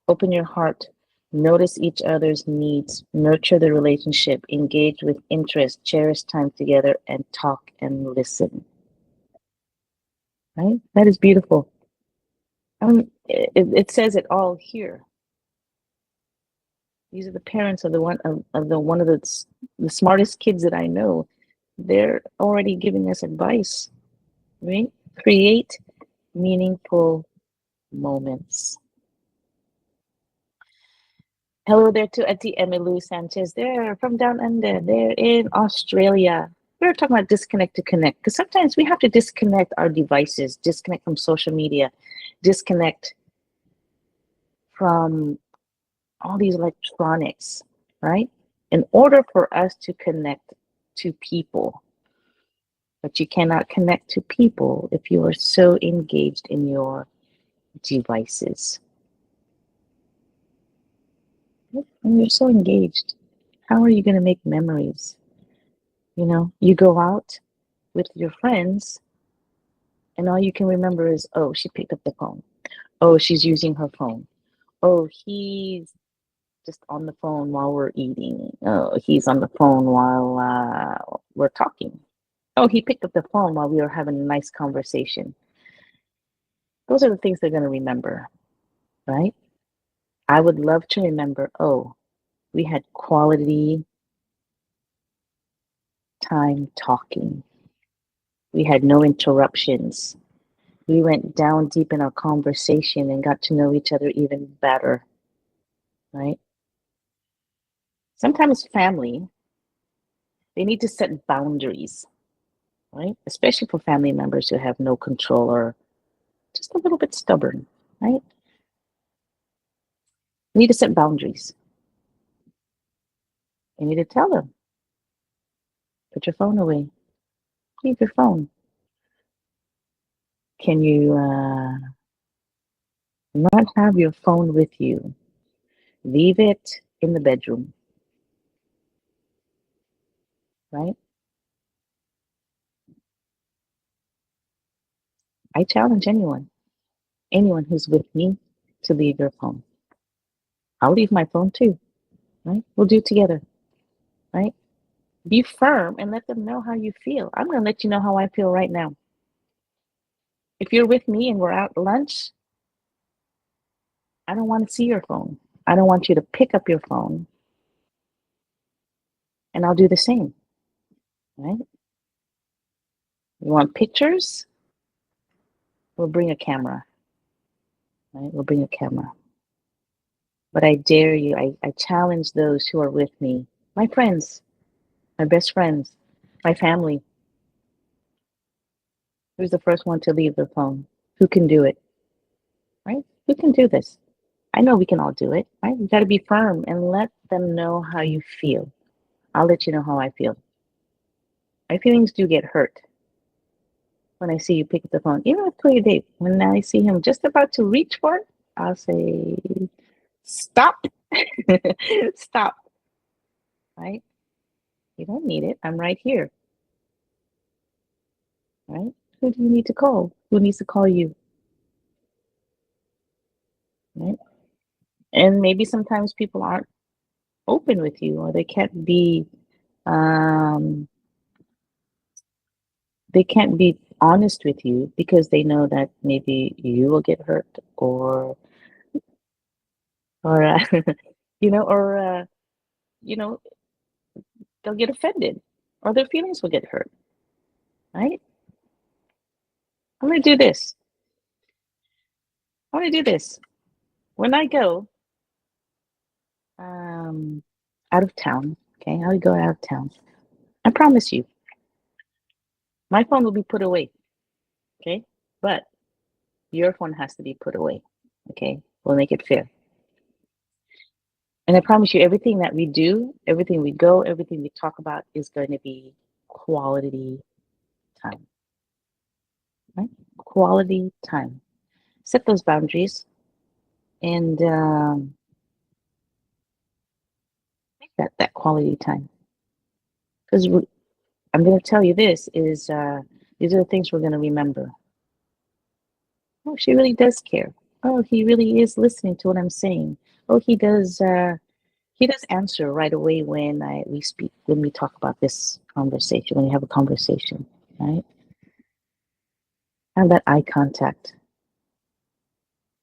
Open your heart. Notice each other's needs. Nurture the relationship. Engage with interest. Cherish time together and talk and listen. Right? That is beautiful. It says it all here. These are the parents of one of the smartest kids that I know. They're already giving us advice, right? Create meaningful moments. Hello there to Auntie Emilu Sanchez. They're from down under. They're in Australia. We were talking about disconnect to connect, because sometimes we have to disconnect our devices, disconnect from social media, disconnect from all these electronics, right? In order for us to connect to people. But you cannot connect to people if you are so engaged in your devices. When you're so engaged, how are you going to make memories? You know, you go out with your friends and all you can remember is, oh, she picked up the phone. Oh, she's using her phone. Oh, he's just on the phone while we're eating. Oh, he's on the phone while we're talking. Oh, he picked up the phone while we were having a nice conversation. Those are the things they're going to remember, right? I would love to remember, oh, we had quality time talking. We had no interruptions. We went down deep in our conversation and got to know each other even better, right? Sometimes family, they need to set boundaries, right? Especially for family members who have no control or just a little bit stubborn, right? You need to set boundaries. You need to tell them, put your phone away. Leave your phone. Can you not have your phone with you? Leave it in the bedroom, right? I challenge anyone who's with me to leave your phone. I'll leave my phone too, right? We'll do it together, right? Be firm and let them know how you feel. I'm going to let you know how I feel right now. If you're with me and we're out at lunch, I don't want to see your phone. I don't want you to pick up your phone. And I'll do the same, right? You want pictures? We'll bring a camera, right? We'll bring a camera. But I dare you, I challenge those who are with me, my friends, my best friends, my family. Who's the first one to leave the phone? Who can do it, right? Who can do this? I know we can all do it, right? You got to be firm and let them know how you feel. I'll let you know how I feel. My feelings do get hurt when I see you pick up the phone. Even with Clear Dave, when I see him just about to reach for it, I'll say, stop. Stop, right? You don't need it. I'm right here, right? Who do you need to call? Who needs to call you, right? And maybe sometimes people aren't open with you, or um, they can't be honest with you because they know that maybe you will get hurt, or you know, or you know, they'll get offended, or their feelings will get hurt, right? I'm gonna do this. I want to do this. When I go um, out of town, okay, I would go out of town. I promise you, my phone will be put away, okay? But your phone has to be put away, okay? We'll make it fair. And I promise you, everything that we do, everything we go, everything we talk about is going to be quality time, right? Quality time. Set those boundaries and make that quality time. Because I'm going to tell you this is these are the things we're going to remember. Oh, she really does care. Oh, he really is listening to what I'm saying. Oh, he does answer right away when we talk about this conversation, when you have a conversation, right? Have that eye contact.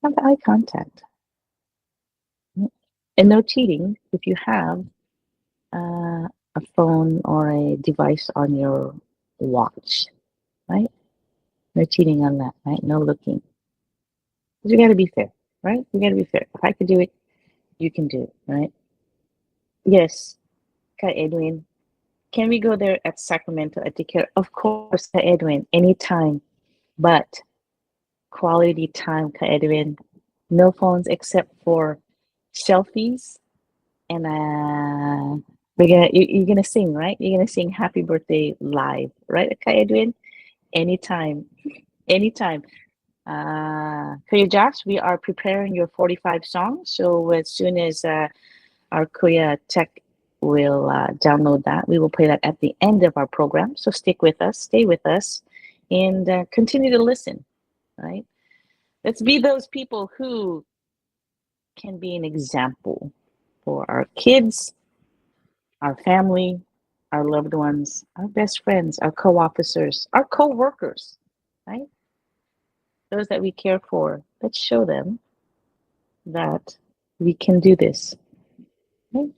Have the eye contact. And no cheating if you have a phone or a device on your watch, right? No cheating on that, right? No looking. Because we got to be fair, right? We got to be fair. If I could do it, you can do it, right? Yes, Kay Edwin. Can we go there at Sacramento at daycare? Of course, Ka Edwin, anytime. But quality time, Ka Edwin. No phones except for selfies. And you're gonna sing, right? You're gonna sing happy birthday live, right, Ka Edwin? Anytime. Anytime. Kuya Josh, we are preparing your 45 songs. So as soon as our Kuya Tech will download that, we will play that at the end of our program. So stick with us, stay with us, and continue to listen, right? Let's be those people who can be an example for our kids, our family, our loved ones, our best friends, our co-officers, our co-workers, right? Those that we care for. Let's show them that we can do this. Right?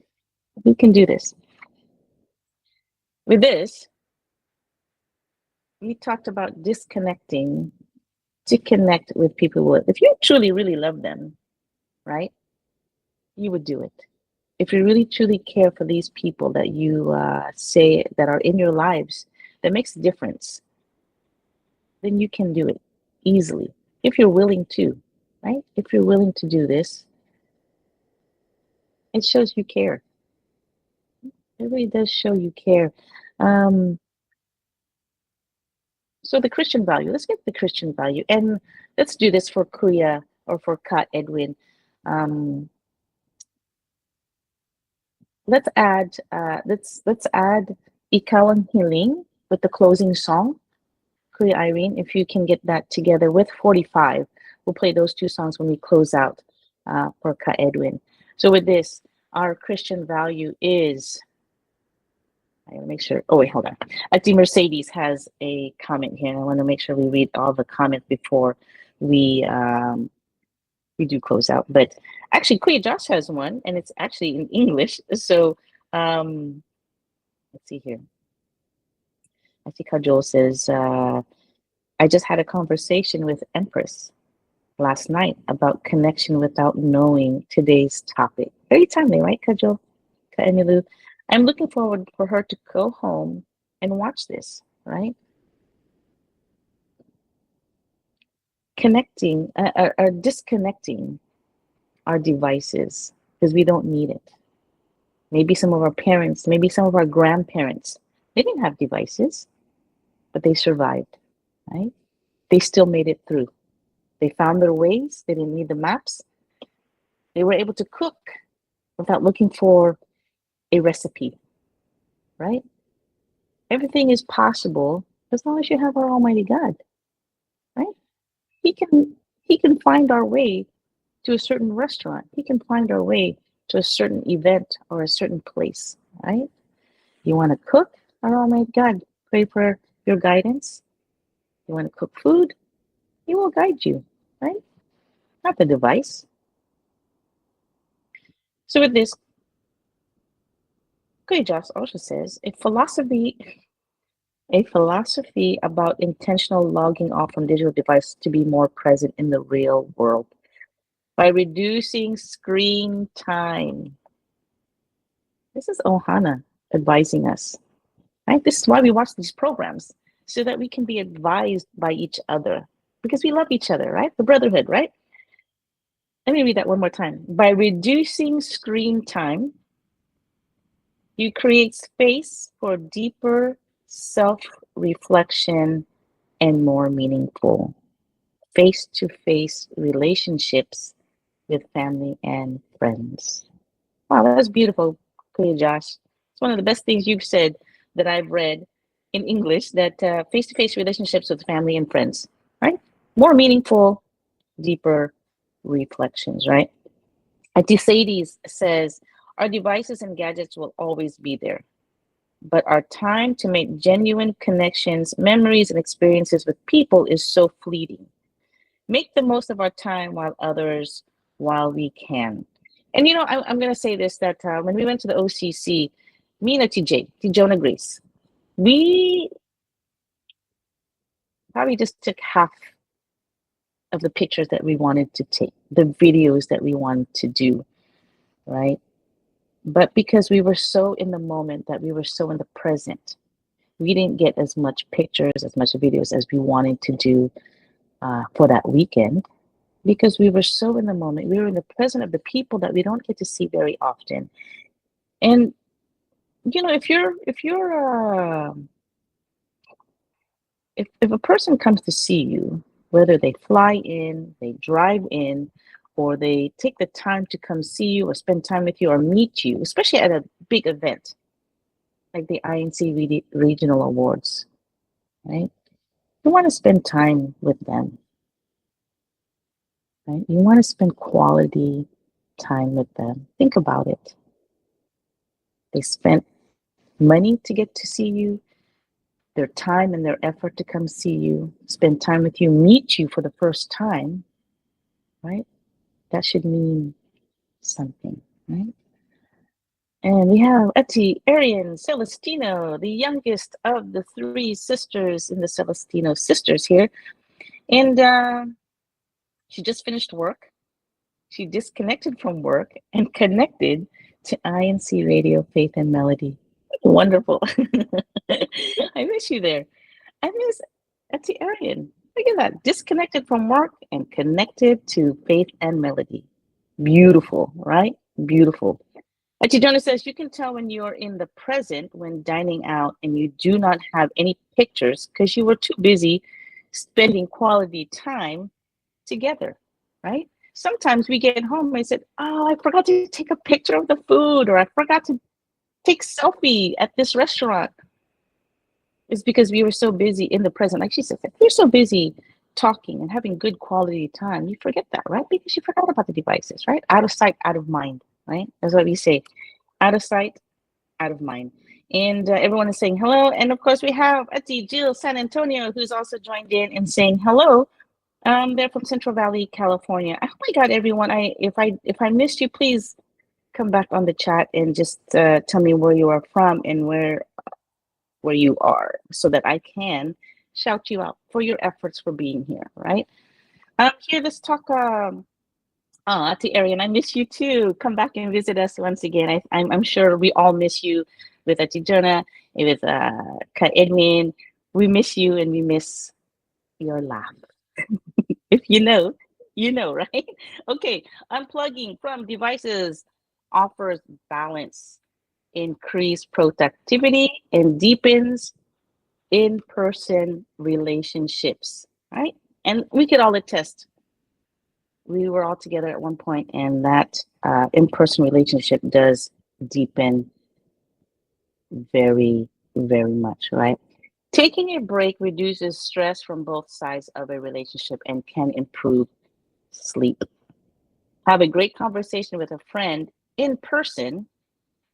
We can do this. With this, we talked about disconnecting to connect with people. If you truly, really love them, right, you would do it. If you really, truly care for these people that you say that are in your lives, that makes a difference, then you can do it easily. If you're willing to, right? If you're willing to do this, it shows you care. It really does show you care. So the Christian value, let's get the Christian value. And let's do this for Kuya or for Ka Edwin. Let's add Ikaw ang Hiling with the closing song. Kuya Irene, if you can get that together with 45, we'll play those two songs when we close out for Ka Edwin. So with this, our Christian value is, I want to make sure, oh wait, hold on. Ati Mercedes has a comment here. I want to make sure we read all the comments before we do close out. But actually, Kuya Josh has one, and it's actually in English. So let's see here. I see Kajol says, I just had a conversation with Empress last night about connection without knowing today's topic. Very timely, right, Kajol? Kaemilu. I'm looking forward for her to go home and watch this, right? Connecting or disconnecting our devices because we don't need it. Maybe some of our parents, maybe some of our grandparents, they didn't have devices, but they survived, right? They still made it through. They found their ways. They didn't need the maps. They were able to cook without looking for a recipe, right? Everything is possible as long as you have our Almighty God, right? He can find our way to a certain restaurant. He can find our way to a certain event or a certain place, right? You want to cook? Our Almighty God, pray for your guidance. You want to cook food? He will guide you, right? Not the device. So with this, Kuya Josh also says a philosophy about intentional logging off from digital devices to be more present in the real world by reducing screen time. This is Ohana advising us, right? This is why we watch these programs, so that we can be advised by each other because we love each other, right? The brotherhood, right? Let me read that one more time. By reducing screen time, you create space for deeper self-reflection and more meaningful face-to-face relationships with family and friends. Wow, that was beautiful, Kuya Josh. It's one of the best things you've said that I've read in English, that face-to-face relationships with family and friends, right? More meaningful, deeper reflections, right? Mercedes says, our devices and gadgets will always be there, but our time to make genuine connections, memories, and experiences with people is so fleeting. Make the most of our time while we can. And you know, I'm going to say this, that when we went to the OCC, me and Tijona Grace, we probably just took half of the pictures that we wanted to take, the videos that we wanted to do, right? But because we were so in the moment, that we were so in the present, we didn't get as much pictures, as much videos as we wanted to do for that weekend, because we were so in the moment. We were in the present of the people that we don't get to see very often. And if a person comes to see you, whether they fly in, they drive in, or they take the time to come see you or spend time with you or meet you, especially at a big event like the INC Regional Awards, right? You want to spend time with them, right? You want to spend quality time with them. Think about it. They spent money to get to see you, their time and their effort to come see you, spend time with you, meet you for the first time, right? That should mean something, right? And we have Eti, Arian, Celestino, the youngest of the three sisters in the Celestino sisters here. And she just finished work. She disconnected from work and connected to INCRadio, Faith and Melody. Wonderful. I miss you there. I miss Eti Arian. Look at that. Disconnected from work and connected to Faith and Melody. Beautiful, right? Beautiful. Eti Jonah says, you can tell when you're in the present when dining out and you do not have any pictures because you were too busy spending quality time together, right? Sometimes we get home and said, oh, I forgot to take a picture of the food, or I forgot to take selfie at this restaurant. It's because we were so busy in the present. Like she said, if you're so busy talking and having good quality time, you forget that, right? Because you forgot about the devices, right? Out of sight, out of mind, right? That's what we say. Out of sight, out of mind. And everyone is saying hello. And of course, we have Ati Jill San Antonio, who's also joined in and saying hello. They're from Central Valley, California. I hope I got everyone. If I missed you, please come back on the chat and just tell me where you are from and where you are, so that I can shout you out for your efforts for being here. Right? Here, let's talk. Ati Arian, I miss you too. Come back and visit us once again. I'm sure we all miss you with Ati Jonah, with Ka Edwin. We miss you and we miss your laugh. If you know, right? Okay, unplugging from devices offers balance, increased productivity, and deepens in-person relationships, right? And we could all attest, we were all together at one point, and that in-person relationship does deepen very, very much, right? Taking a break reduces stress from both sides of a relationship and can improve sleep. Have a great conversation with a friend in person.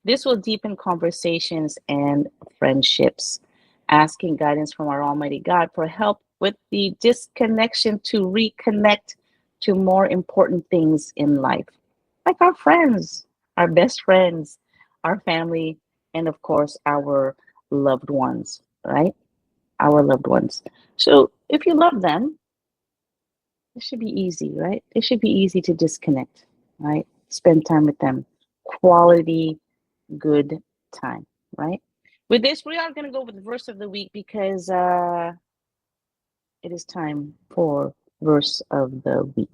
This will deepen conversations and friendships. Asking guidance from our Almighty God for help with the disconnection to reconnect to more important things in life, like our friends, our best friends, our family, and of course, our loved ones, right? Our loved ones. So if you love them, it should be easy, right? It should be easy to disconnect, right? Spend time with them. Quality, good time, right? With this, we are going to go with the verse of the week because it is time for verse of the week.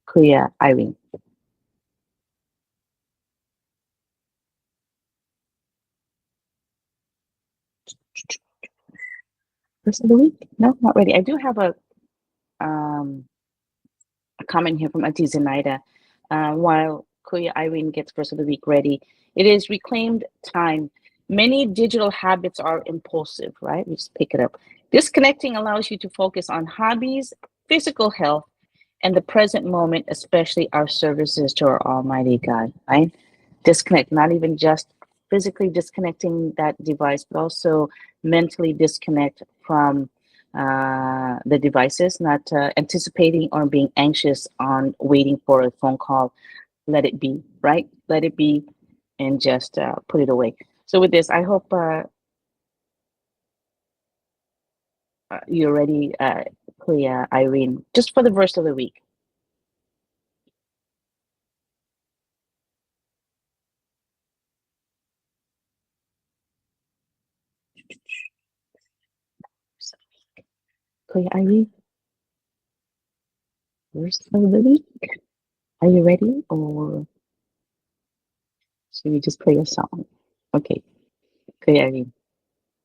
Kuya Irene. Verse of the week? No, not ready. I do have a comment here from Auntie Zenaida. While Kuya Irene gets verse of the week ready, it is reclaimed time. Many digital habits are impulsive, right? We just pick it up. Disconnecting allows you to focus on hobbies, physical health, and the present moment, especially our services to our Almighty God, right? Disconnect, not even just physically disconnecting that device, but also mentally disconnect from the devices, not anticipating or being anxious on waiting for a phone call. Let it be, right? Let it be and just put it away. So with this, I hope you're ready, Kuya Irene, just for the verse of the week. Kuya Ivy, verse of the week. Are you ready, or should we just play a song? Okay, Kuya Ivy,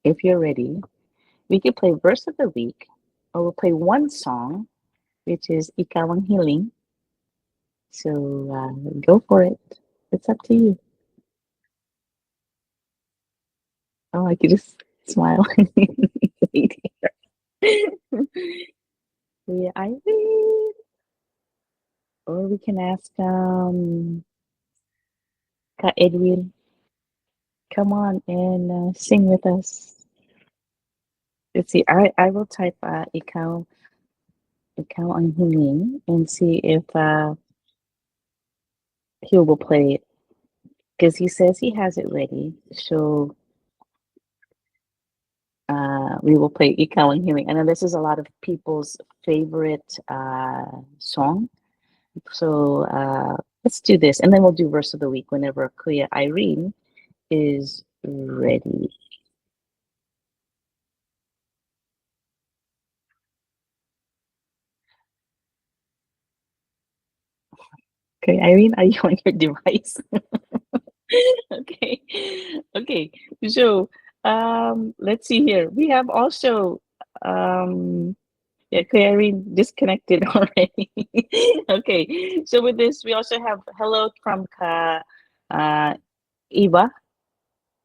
if you're ready, we can play verse of the week, or we'll play one song, which is Ikaw ang Hiling. So go for it. It's up to you. Oh, I could just smile. Yeah, I read. Or we can ask Ka Edwin, come on and sing with us. Let's see. I will type ikaw ang hiling and see if he will play it because he says he has it ready. So we will play ikaw ang hiling. I know this is a lot of people's favorite song. So let's do this, and then we'll do verse of the week whenever Kuya Irene is ready. Okay, Irene, are you on your device? Okay, okay. So let's see here. We have also yeah, okay, Irene disconnected already. Okay, so with this, we also have hello from Eva.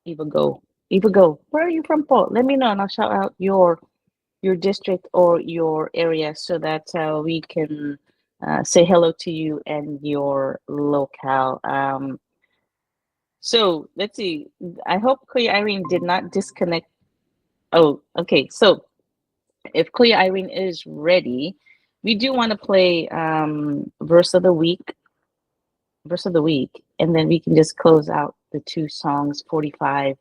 Eva go. Eva go. Where are you from, Paul? Let me know, and I'll shout out your district or your area so that we can say hello to you and your locale. So let's see. I hope Kuya Irene did not disconnect. Oh, okay. So if Kuya Irene is ready, we do want to play verse of the week, and then we can just close out the two songs, 45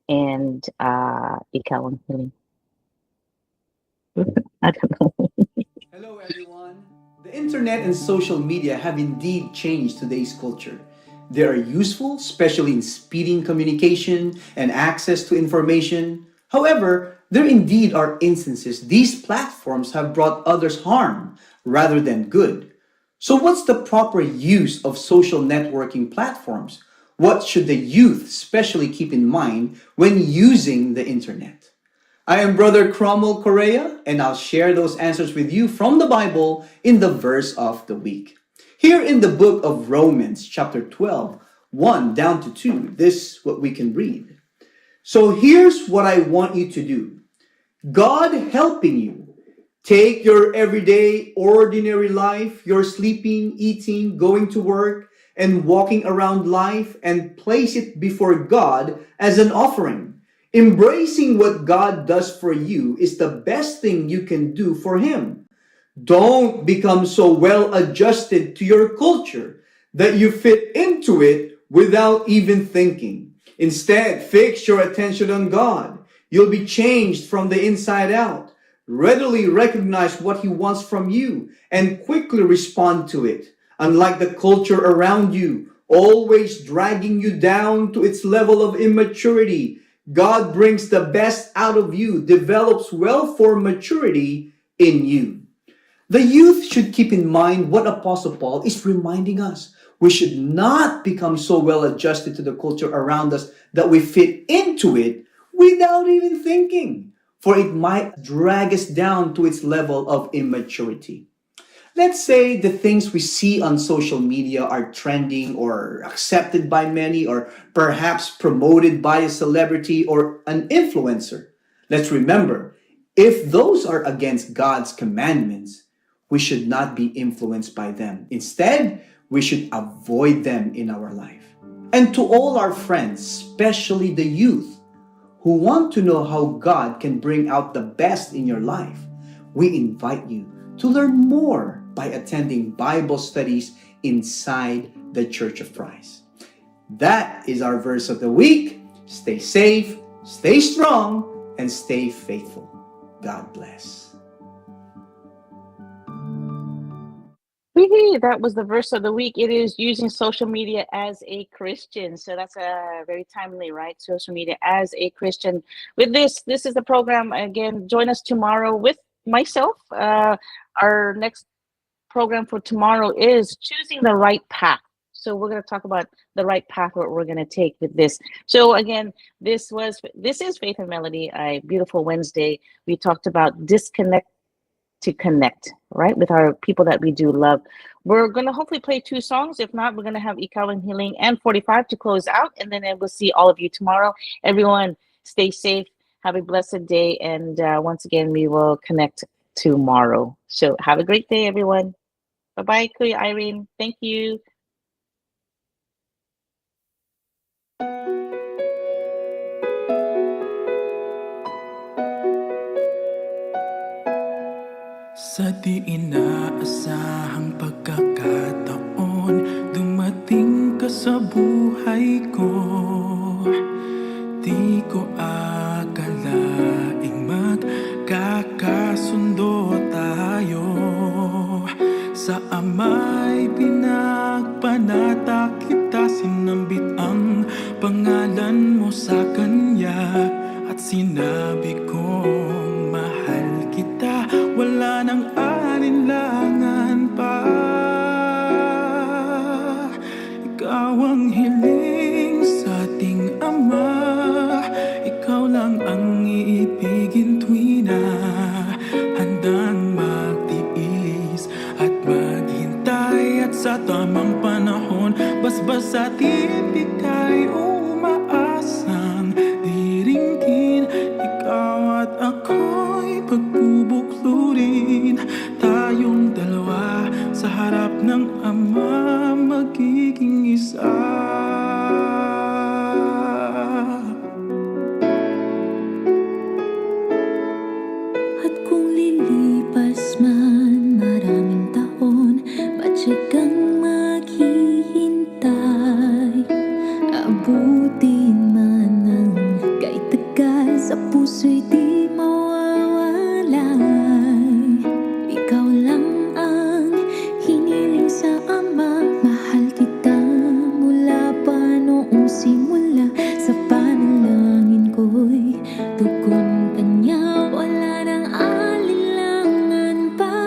and Ikaw ang Hiling. I don't know. Hello, everyone. The internet and social media have indeed changed today's culture. They are useful, especially in speeding communication and access to information. However, there indeed are instances these platforms have brought others harm rather than good. So, what's the proper use of social networking platforms? What should the youth especially keep in mind when using the internet? I am Brother Cromwell Correa, and I'll share those answers with you from the Bible in the verse of the week. Here in the book of Romans, chapter 12, 1 down to 2, this is what we can read. So here's what I want you to do. God helping you. Take your everyday, ordinary life, your sleeping, eating, going to work, and walking around life, and place it before God as an offering. Embracing what God does for you is the best thing you can do for Him. Don't become so well adjusted to your culture that you fit into it without even thinking. Instead, fix your attention on God. You'll be changed from the inside out. Readily recognize what He wants from you and quickly respond to it. Unlike the culture around you, always dragging you down to its level of immaturity, God brings the best out of you, develops well-formed maturity in you. The youth should keep in mind what Apostle Paul is reminding us. We should not become so well adjusted to the culture around us that we fit into it without even thinking, for it might drag us down to its level of immaturity. Let's say the things we see on social media are trending or accepted by many or perhaps promoted by a celebrity or an influencer. Let's remember, if those are against God's commandments, we should not be influenced by them. Instead, we should avoid them in our life. And to all our friends, especially the youth, who want to know how God can bring out the best in your life, we invite you to learn more by attending Bible studies inside the Church of Christ. That is our verse of the week. Stay safe, stay strong, and stay faithful. God bless. That was the verse of the week. It is using social media as a Christian. So that's very timely, right? Social media as a Christian. With this is the program. Again, join us tomorrow with myself, our next program for tomorrow is choosing the right path. So we're going to talk about the right path what we're going to take with this. So again, this is Faith and Melody, a beautiful Wednesday. We talked about disconnect to connect, right, with our people that we do love. We're going to hopefully play 2 songs. If not, we're going to have Ikaw and Healing and 45 to close out, and then we'll see all of you tomorrow. Everyone, stay safe. Have a blessed day, and once again, we will connect tomorrow. So have a great day, everyone. Bye-bye, Kuya Irene. Thank you. Sa di inaasahang pagkakataon, dumating ka sa buhay ko. Di ko akalaing magkakasundo tayo. Sa ama'y pinagpanata kita, sinambit ang pangalan mo sa kanya. At sinabi kong mahal kita, wala nang alinlangan pa. Ikaw ang hiling sa ating Ama, ikaw lang ang iibigin tuwi na handang magtiis at maghintay. At sa tamang panahon, basbas at ibigay, umaasang diringgin. Ikaw at ako'y pagbubuklurin, tayong dalawa sa harap ng Ama, magiging isa. At kung lilipas man maraming taon, matyagang maghihintay. Abutin man ang kay tagal, sa puso'y di mawawalay. Ikaw lang ang hiniling sa Ama, mahal kita mula pa noong simula. Sa panalangin ko'y tugon kanya, wala nang alinlangan pa.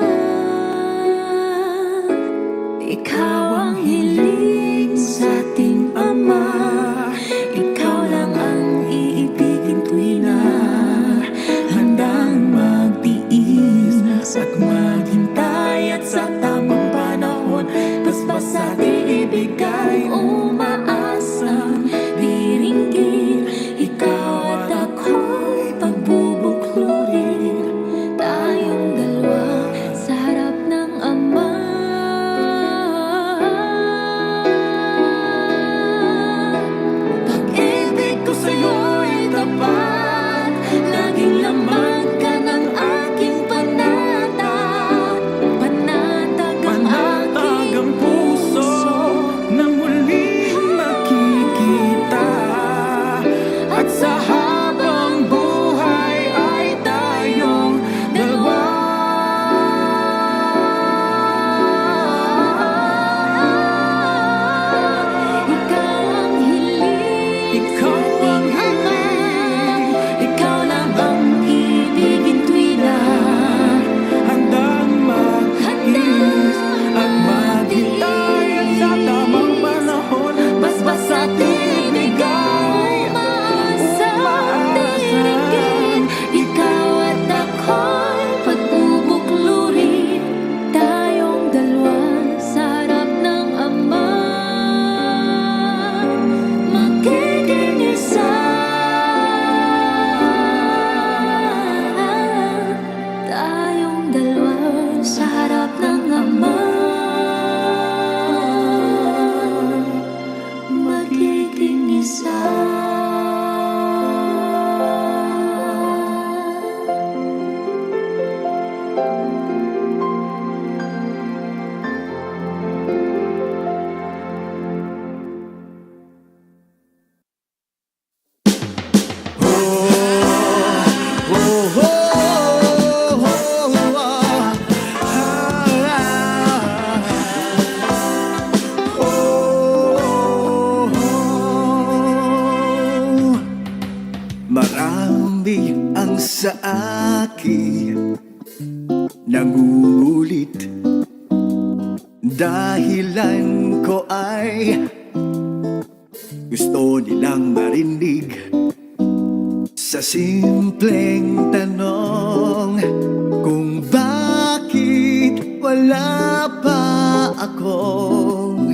Ikaw ang hiling sa ating Ama, ikaw lang ang iibigin tuwi na handang magtiis at maghintay. At sa tamang panahon, basbas at ibigay, umaasang diringgin. Ikaw at ako'y pagbubuklurin, tayong dalawa sa harap ng Ama. Pag-ibig ko sa'yo'y tapat, laging laman ka ng aking panatag. Panatag ang aking puso na muling makikita. At sa habang buhay ay tayong dalawa. Ikaw ang hiling Ikaw ang hiling, ikaw lang ang ibigin tuwi na handang mag-iis at maghintay. At sa tamang panahon, basbas at ibigay, umaasang diringgin. Ikaw at ako'y pagbubuklurin, tayong dalawa sa harap ng Ama, magiging isa. Tayong dalawa sa harap ng Ama, magiging isa. Marami ang sa akin nangungulit. Dahilan ko ay gusto nilang marinig sa simpleng tanong kung bakit wala pa akong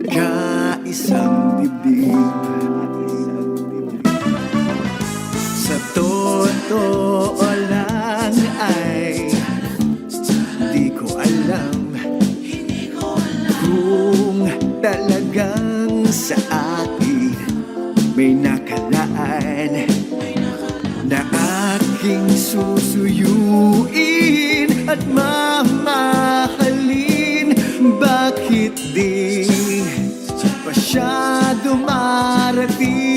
kaisang dibdib. Sa totoo lang ay di ko alam kung talagang sa akin may nakalaan na aking susuyuin at mamahalin. Bakit di pa siya dumarating?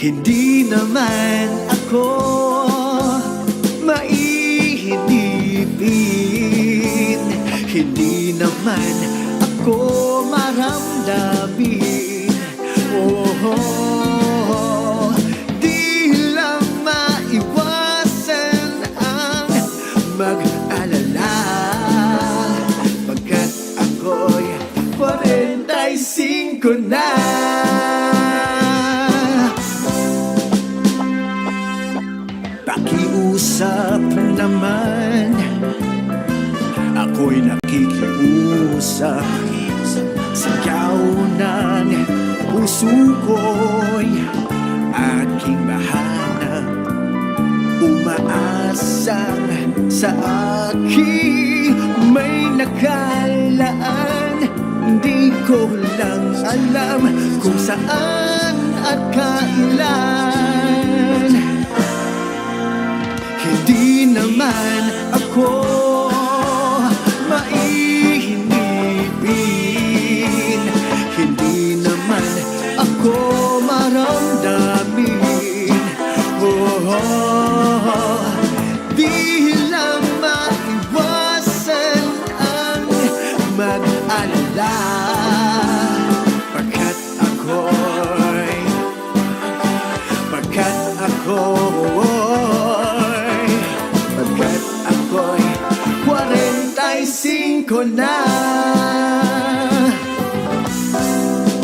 Hindi naman ako maihinipin, hindi naman ako maramdamin. Oh, di lang maiwasan ang mag-alala, pagkat ako'y 45 na. Pakiusap naman, ako'y nakikiusap. Sigaw ng puso ko'y aking mahanap, umaasang sa aking may nakalaan. Di ko lang alam kung saan at kailan. Hindi naman ako maihinipin, hindi naman ako maramdamin. Oh, di lang maiwasan ang mag-alala, pagkat ako'y 45 na.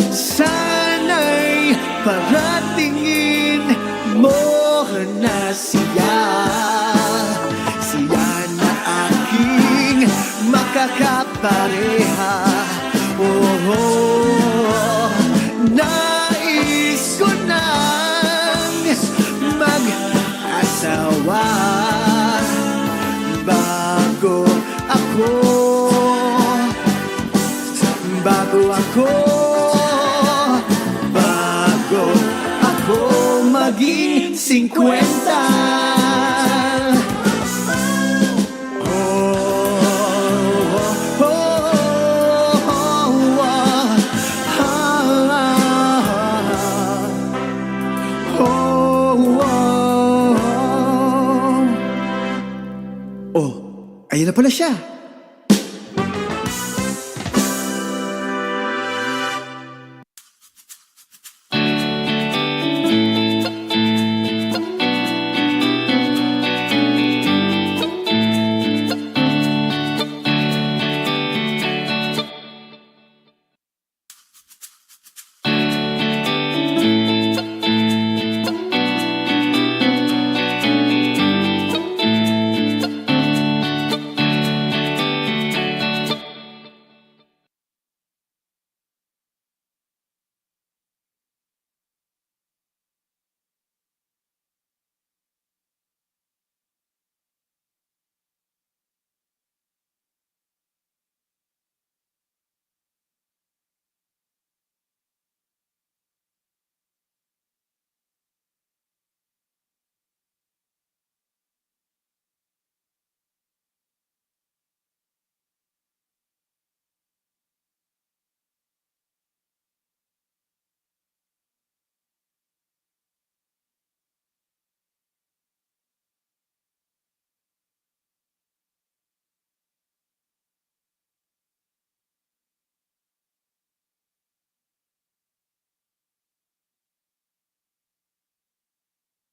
Sana'y paratingin mo na siya, siya na aking makakapareha. Oh, nais ko nang mag-asawa bago ako maging 50. Oh, ayun na pala siya.